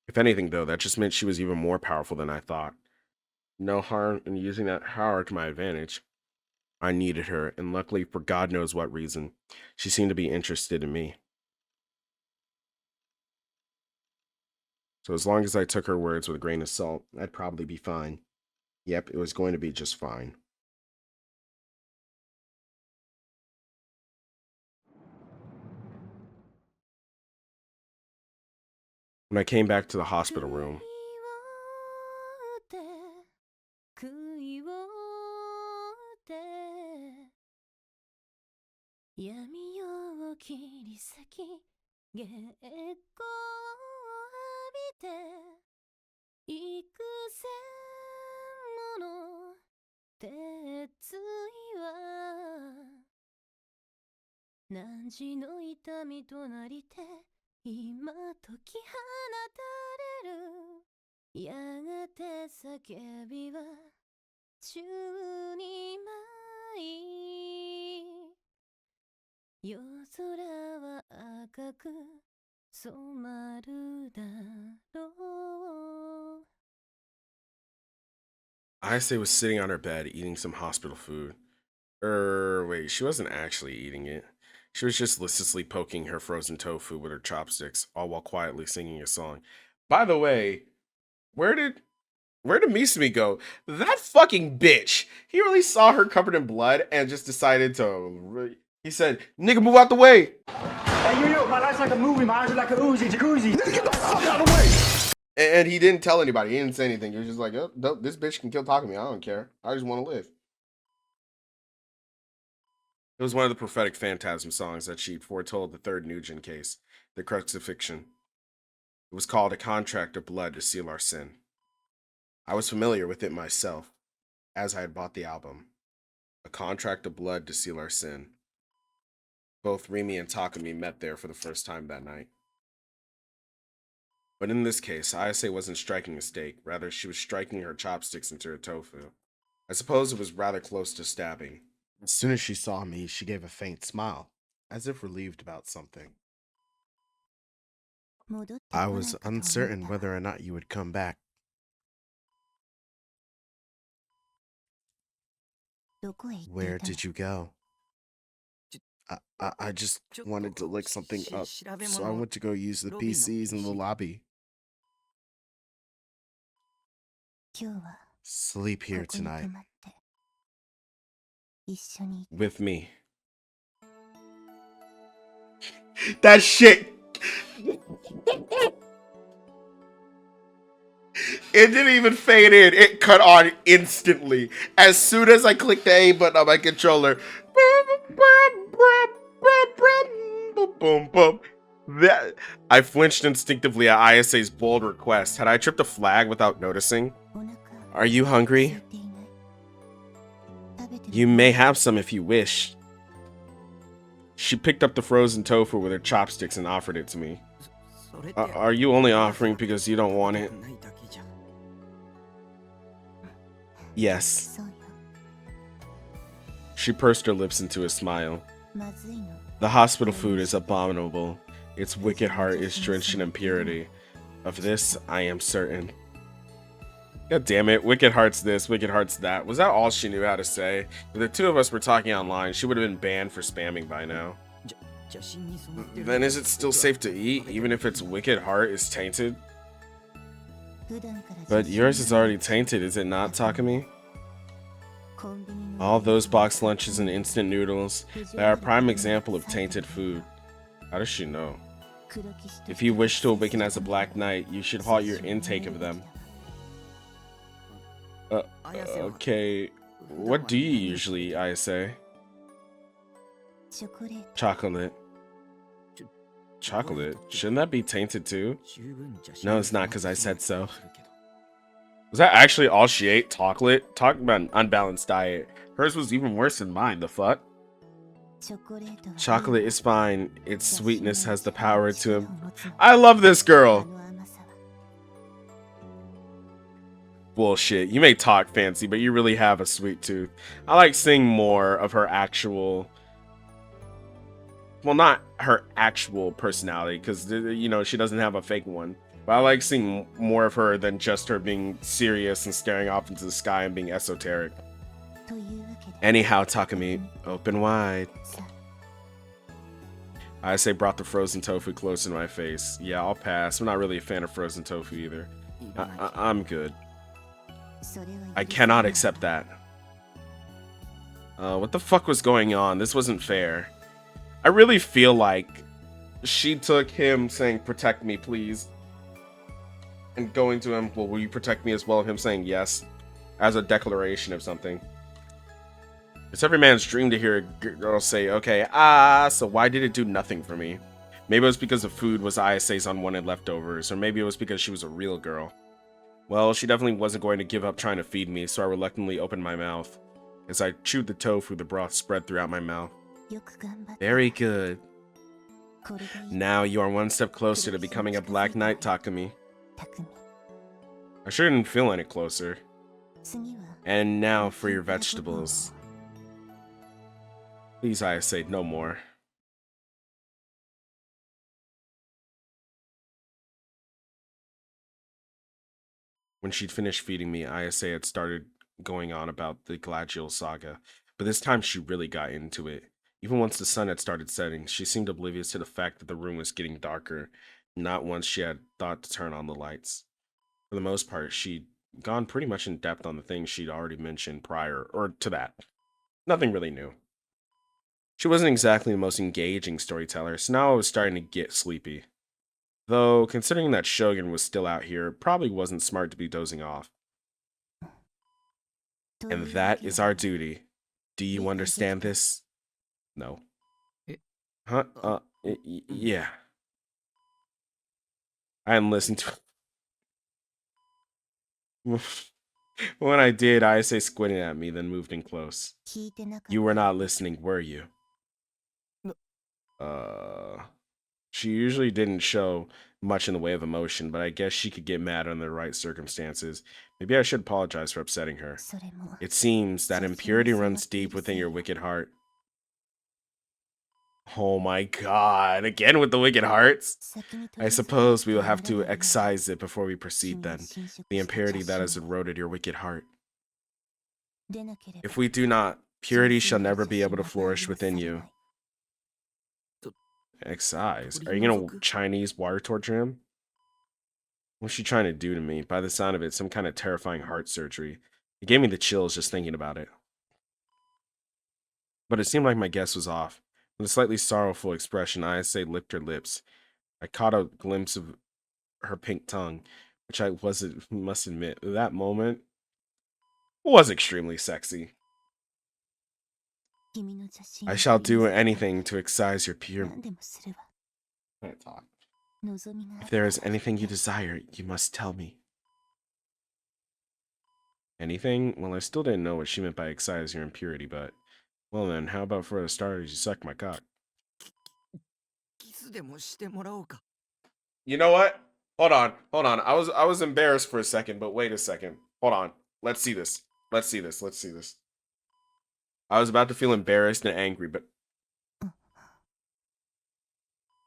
If anything, though, that just meant she was even more powerful than I thought. No harm in using that power to my advantage. I needed her, and luckily, for God knows what reason, she seemed to be interested in me. So as long as I took her words with a grain of salt, I'd probably be fine. Yep, it was going to be just fine. When I came back to the hospital room, Ayase was sitting on her bed eating some hospital food. Wait, she wasn't actually eating it. She was just listlessly poking her frozen tofu with her chopsticks, all while quietly singing a song. By the way, where did Misumi go? That fucking bitch. He really saw her covered in blood and just decided to. He said, "Nigga, move out the way." Hey, yo, my life's like a movie. My eyes are like a Uzi, jacuzzi. Nigga, get the fuck out of the way. And he didn't tell anybody. He didn't say anything. He was just like, "Oh, this bitch can kill talking to me. I don't care. I just want to live." It was one of the prophetic phantasm songs that she'd foretold the third Nugent case, the crucifixion. It was called A Contract of Blood to Seal Our Sin. I was familiar with it myself, as I had bought the album. A Contract of Blood to Seal Our Sin. Both Rimi and Takumi met there for the first time that night. But in this case, Ayase wasn't striking a steak, rather she was striking her chopsticks into her tofu. I suppose it was rather close to stabbing. As soon as she saw me, she gave a faint smile, as if relieved about something. I was uncertain whether or not you would come back. Where did you go? I just wanted to look something up, so I went to go use the PCs in the lobby. Sleep here tonight. With me. That shit! It didn't even fade in. It cut on instantly. As soon as I clicked the A button on my controller. Boom, boom. That I flinched instinctively at Ayase's bold request. Had I tripped a flag without noticing? Are you hungry? You may have some if you wish. She picked up the frozen tofu with her chopsticks and offered it to me. Are you only offering because you don't want it? Yes. She pursed her lips into a smile. The hospital food is abominable. Its wicked heart is drenched in impurity. Of this, I am certain. God damn it, wicked heart's this, wicked heart's that. Was that all she knew how to say? If the two of us were talking online, she would have been banned for spamming by now. Then is it still safe to eat, even if its wicked heart is tainted? But yours is already tainted, is it not, Takumi? All those boxed lunches and instant noodles, they are a prime example of tainted food. How does she know? If you wish to awaken as a Black Knight, you should halt your intake of them. Okay. What do you usually eat, Ayase? Chocolate. Chocolate? Shouldn't that be tainted too? No, it's not because I said so. Was that actually all she ate? Chocolate? Talk about an unbalanced diet. Hers was even worse than mine, the fuck? Chocolate is fine. Its sweetness has the power to... I love this girl! Bullshit. You may talk fancy, but you really have a sweet tooth. I like seeing more of her actual... Well, not her actual personality, because, you know, she doesn't have a fake one. But I like seeing more of her than just her being serious and staring off into the sky and being esoteric. Anyhow, Takumi, open wide. Ayase brought the frozen tofu close to my face. Yeah, I'll pass. I'm not really a fan of frozen tofu either. I'm good. I cannot accept that. What the fuck was going on? This wasn't fair. I really feel like she took him saying, protect me, please. And going to him, well, will you protect me as well? Him saying yes, as a declaration of something. It's every man's dream to hear a girl say, okay, so why did it do nothing for me? Maybe it was because the food was Ayase's unwanted leftovers, or maybe it was because she was a real girl. Well, she definitely wasn't going to give up trying to feed me, so I reluctantly opened my mouth. As I chewed the tofu, the broth spread throughout my mouth. Very good. Now you are one step closer to becoming a Black Knight, Takumi. I sure didn't feel any closer. And now for your vegetables. Please, Ayase, no more. When she'd finished feeding me, Ayase had started going on about the Glacial saga, but this time she really got into it. Even once the sun had started setting, she seemed oblivious to the fact that the room was getting darker, not once she had thought to turn on the lights. For the most part, she'd gone pretty much in depth on the things she'd already mentioned prior, or to that. Nothing really new. She wasn't exactly the most engaging storyteller, so now I was starting to get sleepy. Though, considering that Shogun was still out here, it probably wasn't smart to be dozing off. And that is our duty. Do you understand this? No. え、 Huh? Yeah. I hadn't listened to it. When I did, Ayase squinted at me, then moved in close. You were not listening, were you? She usually didn't show much in the way of emotion, but I guess she could get mad under the right circumstances. Maybe I should apologize for upsetting her. It seems that impurity runs deep within your wicked heart. Oh my god, again with the wicked hearts? I suppose we will have to excise it before we proceed then. The impurity that has eroded your wicked heart. If we do not, purity shall never be able to flourish within you. Excise? Are you gonna Chinese water torture him? What's she trying to do to me? By the sound of it, some kind of terrifying heart surgery. It gave me the chills just thinking about it. But it seemed like my guess was off. With a slightly sorrowful expression, Ayase licked her lips. I caught a glimpse of her pink tongue, which I must admit, that moment was extremely sexy. I shall do anything to excise your pure... If there is anything you desire, you must tell me. Anything? Well, I still didn't know what she meant by excise your impurity, but... Well then, how about for a starters, you suck my cock? You know what? Hold on. I was embarrassed for a second, but wait a second. Hold on. Let's see this. Let's see this. I was about to feel embarrassed and angry, but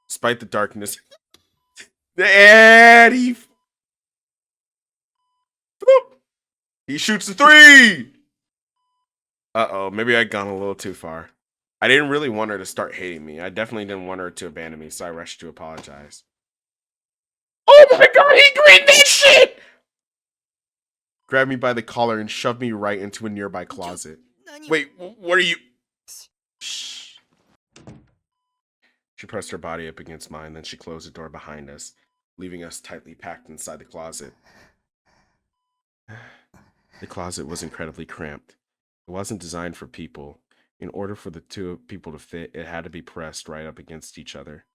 despite the darkness, and he shoots the 3. Uh-oh, maybe I'd gone a little too far. I didn't really want her to start hating me. I definitely didn't want her to abandon me, so I rushed to apologize. Oh my god, he greened this shit! Grabbed me by the collar and shoved me right into a nearby closet. Wait, what are you? Shh. She pressed her body up against mine, then she closed the door behind us, leaving us tightly packed inside the closet. The closet was incredibly cramped. It wasn't designed for people. In order for the two people to fit, it had to be pressed right up against each other.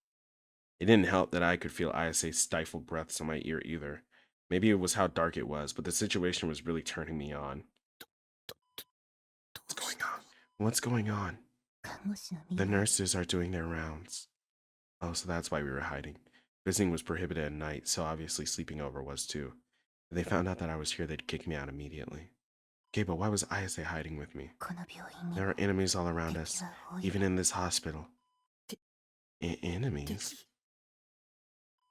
It didn't help that I could feel Ayase's stifled breaths in my ear either. Maybe it was how dark it was, but the situation was really turning me on. What's going on? What's going on? The nurses are doing their rounds. Oh, so that's why we were hiding. Visiting was prohibited at night, so obviously sleeping over was too. If they found out that I was here, they'd kick me out immediately. Okay, but why was Ayase hiding with me? There are enemies all around us, even in this hospital. Enemies?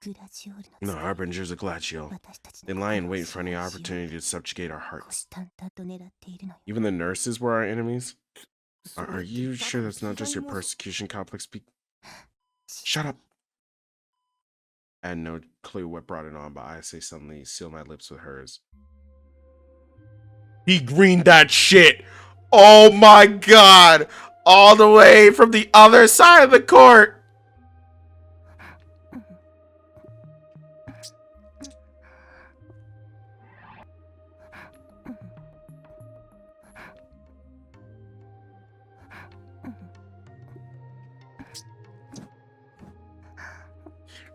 The harbingers of Glacio. They lie in wait for any opportunity to subjugate our hearts. Even the nurses were our enemies? Are you sure that's not just your persecution complex? Shut up! I had no clue what brought it on, but Ayase suddenly sealed my lips with hers. He greened that shit! Oh my god! All the way from the other side of the court!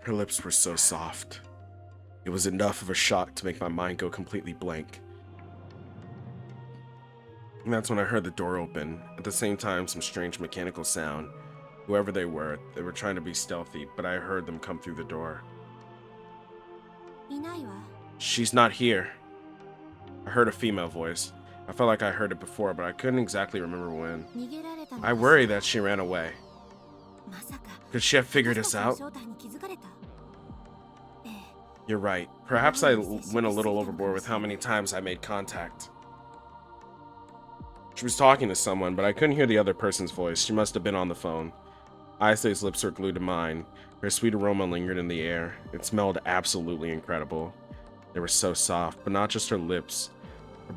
Her lips were so soft. It was enough of a shock to make my mind go completely blank. And that's when I heard the door open. At the same time, some strange mechanical sound. Whoever they were trying to be stealthy, but I heard them come through the door. She's not here. I heard a female voice. I felt like I heard it before, but I couldn't exactly remember when. I worry that she ran away. Could she have figured us out? You're right. Perhaps I went a little overboard with how many times I made contact. She was talking to someone, but I couldn't hear the other person's voice. She must have been on the phone. Ayase's lips were glued to mine. Her sweet aroma lingered in the air. It smelled absolutely incredible. They were so soft, but not just her lips,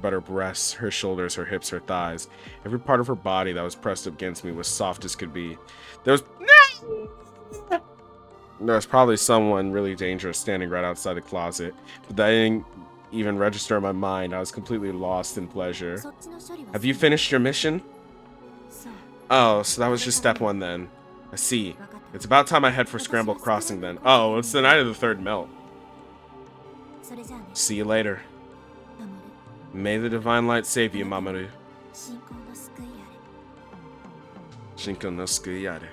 but her breasts, her shoulders, her hips, her thighs. Every part of her body that was pressed up against me was soft as could be. There was probably someone really dangerous standing right outside the closet, but that didn't even register in my mind. I was completely lost in pleasure. Have you finished your mission? Oh, so that was just step 1 then. I see. It's about time I head for Scramble Crossing then. Oh, it's the night of the 3rd melt. See you later. May the divine light save you, Mamoru. Shinko no Sukuyare.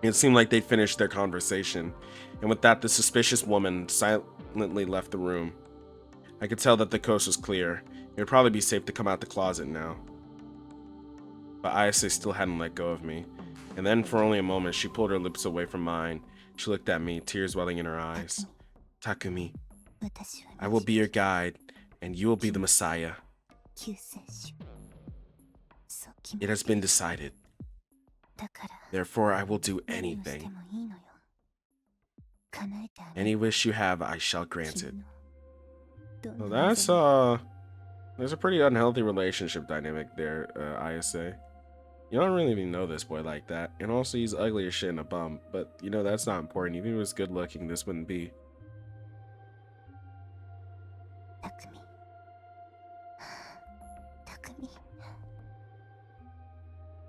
It seemed like they'd finished their conversation, and with that, the suspicious woman silently left the room. I could tell that the coast was clear. It would probably be safe to come out the closet now. But Ayase still hadn't let go of me. And then for only a moment, she pulled her lips away from mine. She looked at me, tears welling in her eyes. Takumi, I will be your guide, and you will be the Messiah. It has been decided. Therefore, I will do anything. Any wish you have, I shall grant it. Well, there's a pretty unhealthy relationship dynamic there, Ayase. You don't really even know this boy like that. And also, he's ugly as shit and a bum. But, you know, that's not important. Even if he was good looking, this wouldn't be.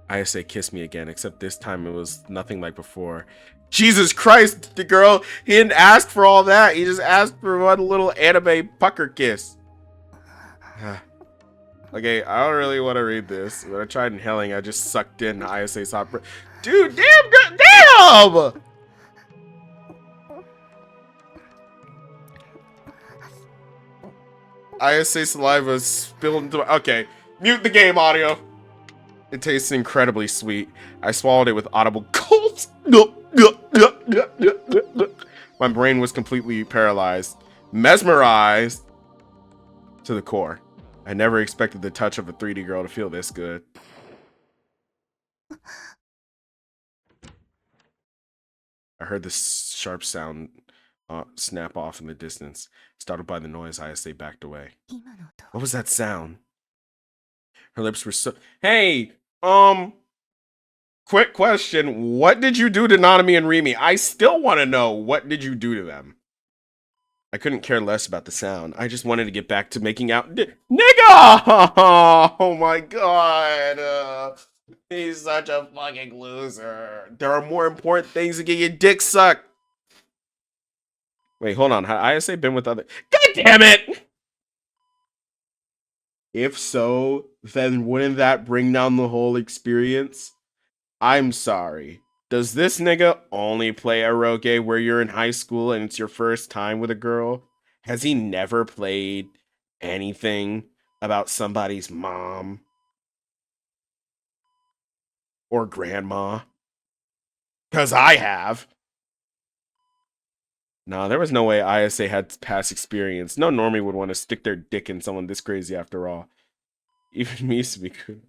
Ayase kissed me again, except this time it was nothing like before. Jesus Christ, the girl, he didn't ask for all that. He just asked for one little anime pucker kiss. Okay, I don't really want to read this. When I tried inhaling, I just sucked in Ayase's hot breath. Dude, damn! Ayase's saliva spilled into my... Okay, mute the game audio. It tastes incredibly sweet. I swallowed it with audible gulps. My brain was completely paralyzed, mesmerized to the core. I never expected the touch of a 3D girl to feel this good. I heard the sharp sound snap off in the distance. Startled by the noise, Ayase backed away. What was that sound? Her lips were so... Hey, quick question. What did you do to Nanami and Rimi? I still want to know, what did you do to them? I couldn't care less about the sound. I just wanted to get back to making out. Nigga! Oh my god. He's such a fucking loser. There are more important things to get your dick sucked. Wait, hold on. Had Ayase been with other... God damn it! If so, then wouldn't that bring down the whole experience? I'm sorry. Does this nigga only play eroge where you're in high school and it's your first time with a girl? Has he never played anything about somebody's mom? Or grandma? Because I have. Nah, there was no way Ayase had past experience. No normie would want to stick their dick in someone this crazy after all. Even me, Subiku.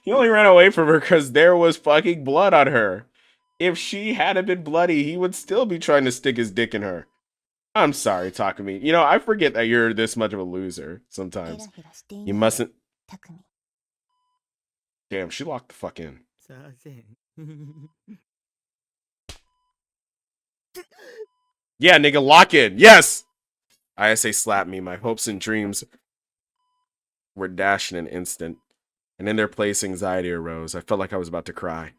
He only ran away from her because there was fucking blood on her. If she hadn't been bloody, he would still be trying to stick his dick in her. I'm sorry, Takumi. You know, I forget that you're this much of a loser sometimes. You mustn't... Damn, she locked the fuck in. Yeah, nigga, lock in. Yes! Ayase slapped me. My hopes and dreams were dashed in an instant. And in their place, anxiety arose. I felt like I was about to cry.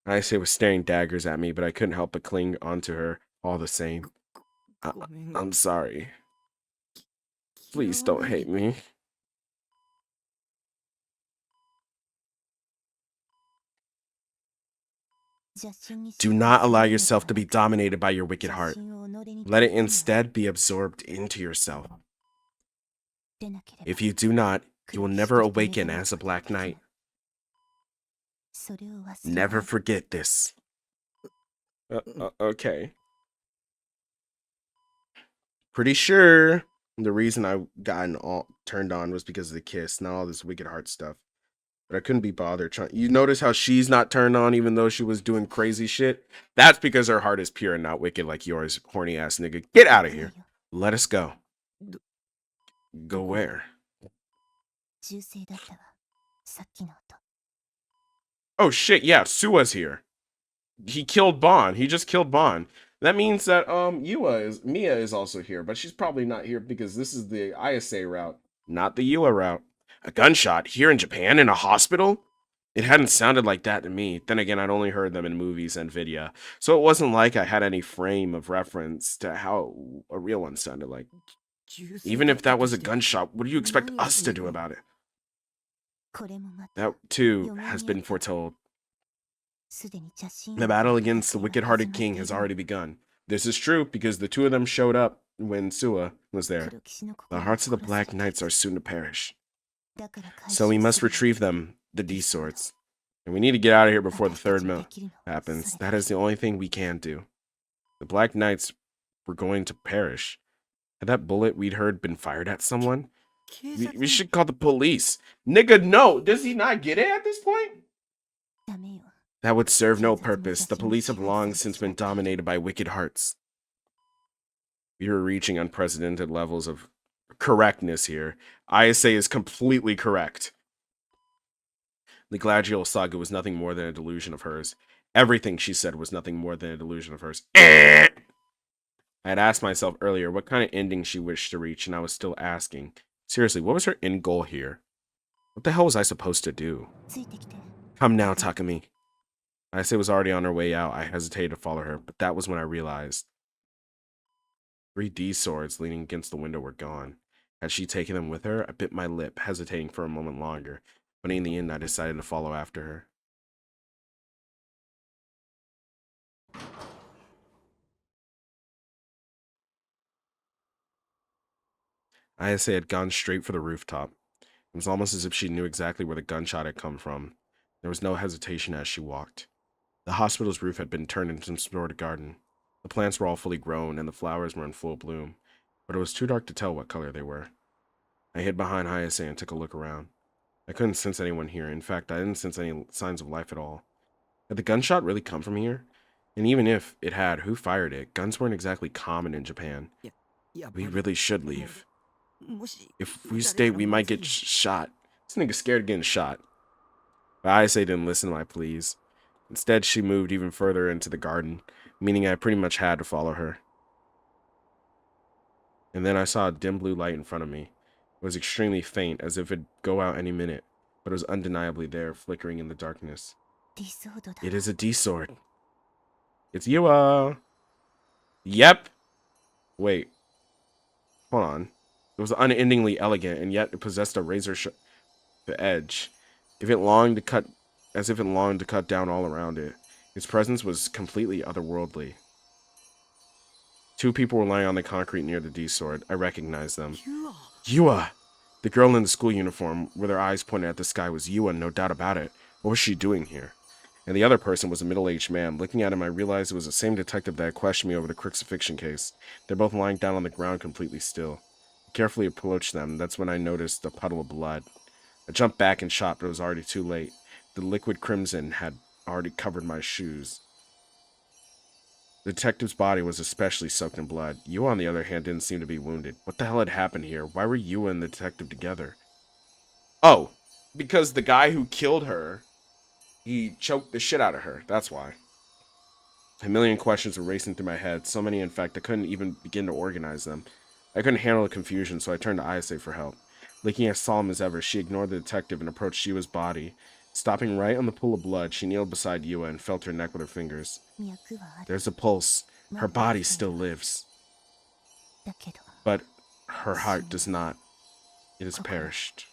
Ayase was staring daggers at me, but I couldn't help but cling onto her all the same. I'm sorry. Please don't hate me. Do not allow yourself to be dominated by your wicked heart. Let it instead be absorbed into yourself. If you do not, you will never awaken as a Black Knight. Never forget this. Okay. Pretty sure the reason I gotten all turned on was because of the kiss, not all this wicked heart stuff. But I couldn't be bothered trying. You notice how she's not turned on even though she was doing crazy shit? That's because her heart is pure and not wicked like yours, horny ass nigga. Get out of here. Let us go. Go where? Oh shit, yeah, Sua's here. He killed Bon. He just killed Bon. That means that Mia is also here, but she's probably not here because this is the Ayase route, not the Yua route. A gunshot here in Japan in a hospital? It hadn't sounded like that to me. Then again, I'd only heard them in movies and video, so it wasn't like I had any frame of reference to how a real one sounded like. Even if that was a gunshot, what do you expect us to do about it? That, too, has been foretold. The battle against the wicked-hearted king has already begun. This is true because the two of them showed up when Sua was there. The hearts of the Black Knights are soon to perish. So we must retrieve them, the D-swords. And we need to get out of here before the third mill happens. That is the only thing we can do. The Black Knights were going to perish. Had that bullet we'd heard been fired at someone? We should call the police. Nigga, no! Does he not get it at this point? That would serve no purpose. The police have long since been dominated by wicked hearts. We were reaching unprecedented levels of correctness here. Ayase is completely correct. The Gladial saga was nothing more than a delusion of hers. Everything she said was nothing more than a delusion of hers. I had asked myself earlier what kind of ending she wished to reach, and I was still asking. Seriously, what was her end goal here? What the hell was I supposed to do? Come now, Takumi. Ayase was already on her way out. I hesitated to follow her, but that was when I realized. 3 D-swords leaning against the window were gone. Had she taken them with her? I bit my lip, hesitating for a moment longer, but in the end I decided to follow after her. Ayase had gone straight for the rooftop. It was almost as if she knew exactly where the gunshot had come from. There was no hesitation as she walked. The hospital's roof had been turned into some sort of garden. The plants were all fully grown, and the flowers were in full bloom, but it was too dark to tell what color they were. I hid behind Ayase and took a look around. I couldn't sense anyone here. In fact, I didn't sense any signs of life at all. Had the gunshot really come from here? And even if it had, who fired it? Guns weren't exactly common in Japan. We really should leave. If we stay, we might get shot. This nigga's scared of getting shot. But Ayase didn't listen to my pleas. Instead, she moved even further into the garden, meaning I pretty much had to follow her. And then I saw a dim blue light in front of me. It was extremely faint, as if it'd go out any minute, but it was undeniably there, flickering in the darkness. It is a D-sword. It's you, Yep. Wait. Hold on. It was unendingly elegant, and yet it possessed a razor-sharp edge. As if it longed to cut down all around it. Its presence was completely otherworldly. 2 people were lying on the concrete near the D-sword. I recognized them. Yua! The girl in the school uniform, with her eyes pointed at the sky, was Yua, no doubt about it. What was she doing here? And the other person was a middle-aged man. Looking at him, I realized it was the same detective that had questioned me over the crucifixion case. They're both lying down on the ground, completely still. I carefully approached them. That's when I noticed a puddle of blood. I jumped back and shot, but it was already too late. The liquid crimson had already covered my shoes. The detective's body was especially soaked in blood. Yua, on the other hand, didn't seem to be wounded. What the hell had happened here? Why were Yua and the detective together? Oh, because the guy who killed her, he choked the shit out of her. That's why. A million questions were racing through my head. So many, in fact, I couldn't even begin to organize them. I couldn't handle the confusion, so I turned to Ayase for help. Looking as solemn as ever, she ignored the detective and approached Yua's body. Stopping right on the pool of blood, she kneeled beside Yua and felt her neck with her fingers. There's a pulse. Her body still lives. But her heart does not. It has perished.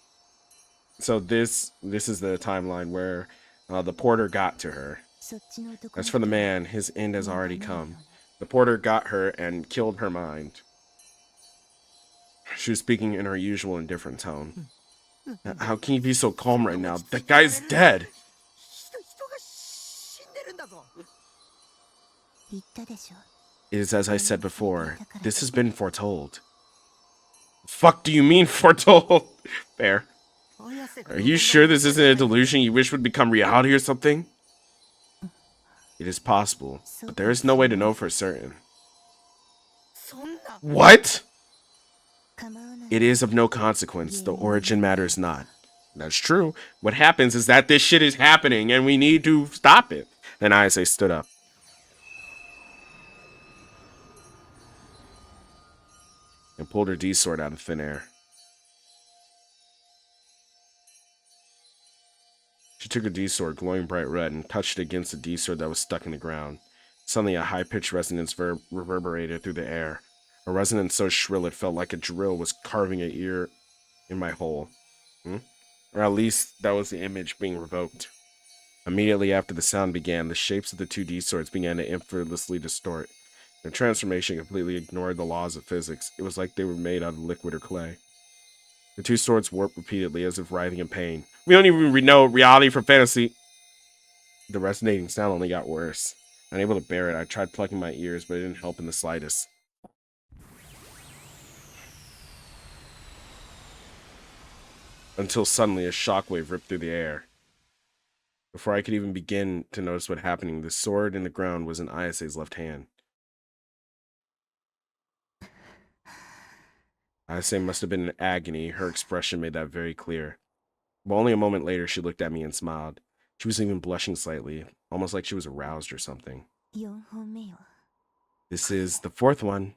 So this is the timeline where the porter got to her. As for the man, his end has already come. The porter got her and killed her mind. She was speaking in her usual indifferent tone. How can you be so calm right now? That guy's dead! It is as I said before. This has been foretold. Fuck do you mean foretold? Fair. Are you sure this isn't a delusion you wish would become reality or something? It is possible, but there is no way to know for certain. What? It is of no consequence. The origin matters not. That's true. What happens is that this shit is happening and we need to stop it. Then Ayase stood up. And pulled her D-sword out of thin air. took a D-sword, glowing bright red, and touched it against a D-sword that was stuck in the ground. Suddenly, a high-pitched resonance reverberated through the air. A resonance so shrill it felt like a drill was carving an ear in my hole. Or at least, that was the image being revoked. Immediately after the sound began, the shapes of the two D-swords began to effortlessly distort. Their transformation completely ignored the laws of physics. It was like they were made out of liquid or clay. The two swords warped repeatedly as if writhing in pain. We don't even know reality from fantasy. The resonating sound only got worse. Unable to bear it, I tried plucking my ears, but it didn't help in the slightest. Until suddenly a shockwave ripped through the air. Before I could even begin to notice what happening, the sword in the ground was in Ayase's left hand. Ayase must have been in agony. Her expression made that very clear. But only a moment later, she looked at me and smiled. She was even blushing slightly, almost like she was aroused or something. This is the fourth one.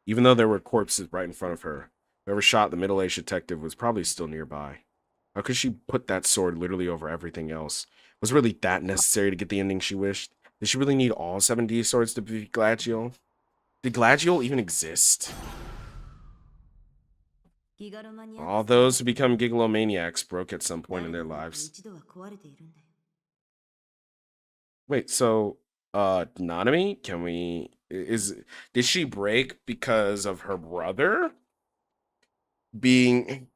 Even though there were corpses right in front of her, whoever shot the middle-aged detective was probably still nearby. How could she put that sword literally over everything else? Was it really that necessary to get the ending she wished? Did she really need all 7D swords to be Glacial? Did Glacial even exist? All those who become gigalomaniacs broke at some point in their lives. Wait, so, Nanami, did she break because of her brother being,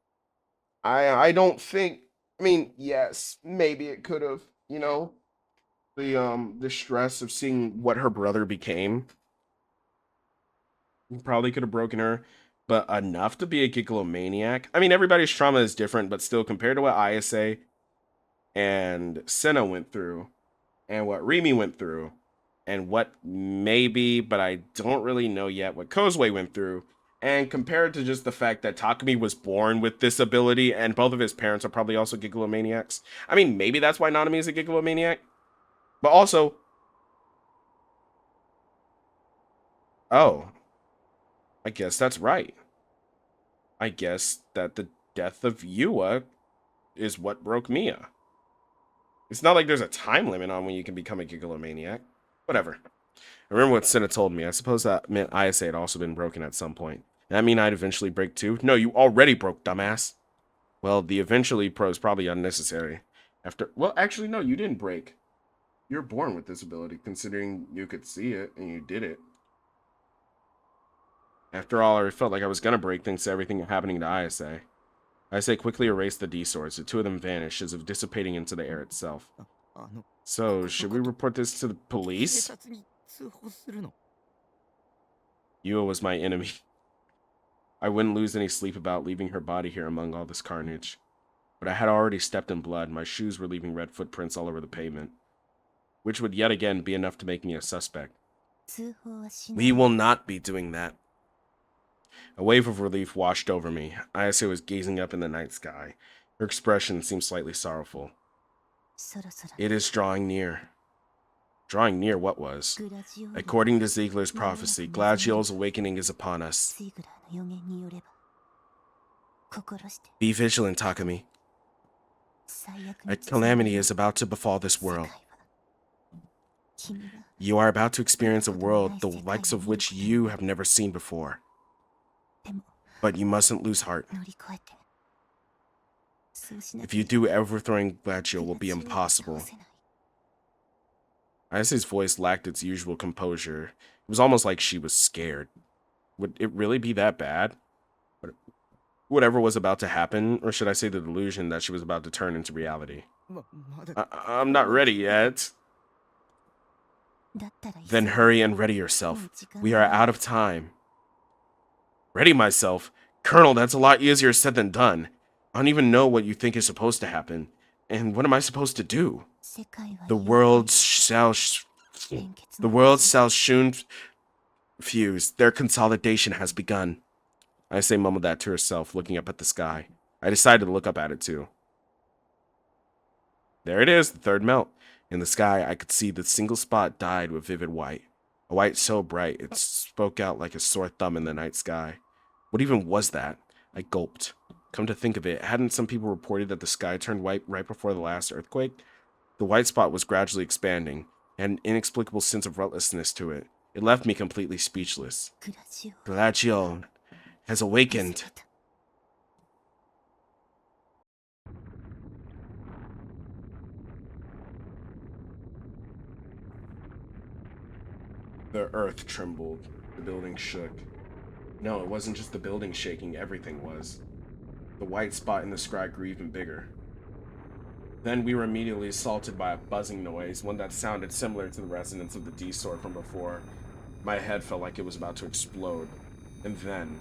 I don't think, I mean, yes, maybe it could have, the stress of seeing what her brother became probably could have broken her, but enough to be a gigalomaniac. I mean, everybody's trauma is different, but still, compared to what Ayase and Senna went through, and what Rimi went through, and what maybe, but I don't really know yet, what Kozue went through, and compared to just the fact that Takumi was born with this ability, and both of his parents are probably also gigalomaniacs. I mean, maybe that's why Nanami is a gigalomaniac, but also, oh, I guess that's right. I guess that the death of Yua is what broke Mia. It's not like there's a time limit on when you can become a gigalomaniac. Whatever. I remember what Senna told me. I suppose that meant Ayase had also been broken at some point. That mean I'd eventually break too? No, you already broke, dumbass. Well, the eventually pro is probably unnecessary. Well, actually, no, you didn't break. You're born with this ability, considering you could see it, and you did it. After all, I felt like I was gonna break thanks to everything happening to Ayase. Ayase quickly erased the D-swords. The two of them vanished, as if dissipating into the air itself. So, should we report this to the police? Yua was my enemy. I wouldn't lose any sleep about leaving her body here among all this carnage. But I had already stepped in blood. My shoes were leaving red footprints all over the pavement, which would yet again be enough to make me a suspect. We will not be doing that. A wave of relief washed over me. Ayase was gazing up in the night sky. Her expression seemed slightly sorrowful. It is drawing near. Drawing near what was? According to Ziegler's prophecy, Glacial's awakening is upon us. Be vigilant, Takumi. A calamity is about to befall this world. You are about to experience a world the likes of which you have never seen before. But you mustn't lose heart. If you do, overthrowing Glacial will be impossible. Ayase's voice lacked its usual composure. It was almost like she was scared. Would it really be that bad? Whatever was about to happen, or should I say the delusion that she was about to turn into reality? I'm not ready yet. Then hurry and ready yourself. We are out of time. Ready myself? Colonel, that's a lot easier said than done. I don't even know what you think is supposed to happen. And what am I supposed to do? The world shall soon fuse. Their consolidation has begun. Ayase mumbled that to herself, looking up at the sky. I decided to look up at it too. There it is, the third melt. In the sky, I could see the single spot dyed with vivid white. A white so bright, it spoke out like a sore thumb in the night sky. What even was that? I gulped. Come to think of it, hadn't some people reported that the sky turned white right before the last earthquake? The white spot was gradually expanding, and an inexplicable sense of restlessness to it. It left me completely speechless. Glacio has awakened. The earth trembled. The building shook. No, it wasn't just the building shaking, everything was. The white spot in the sky grew even bigger. Then we were immediately assaulted by a buzzing noise, one that sounded similar to the resonance of the D-sword from before. My head felt like it was about to explode. And then...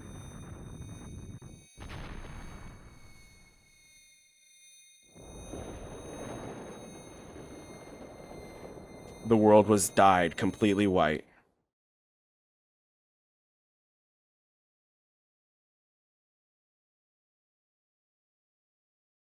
the world was dyed completely white.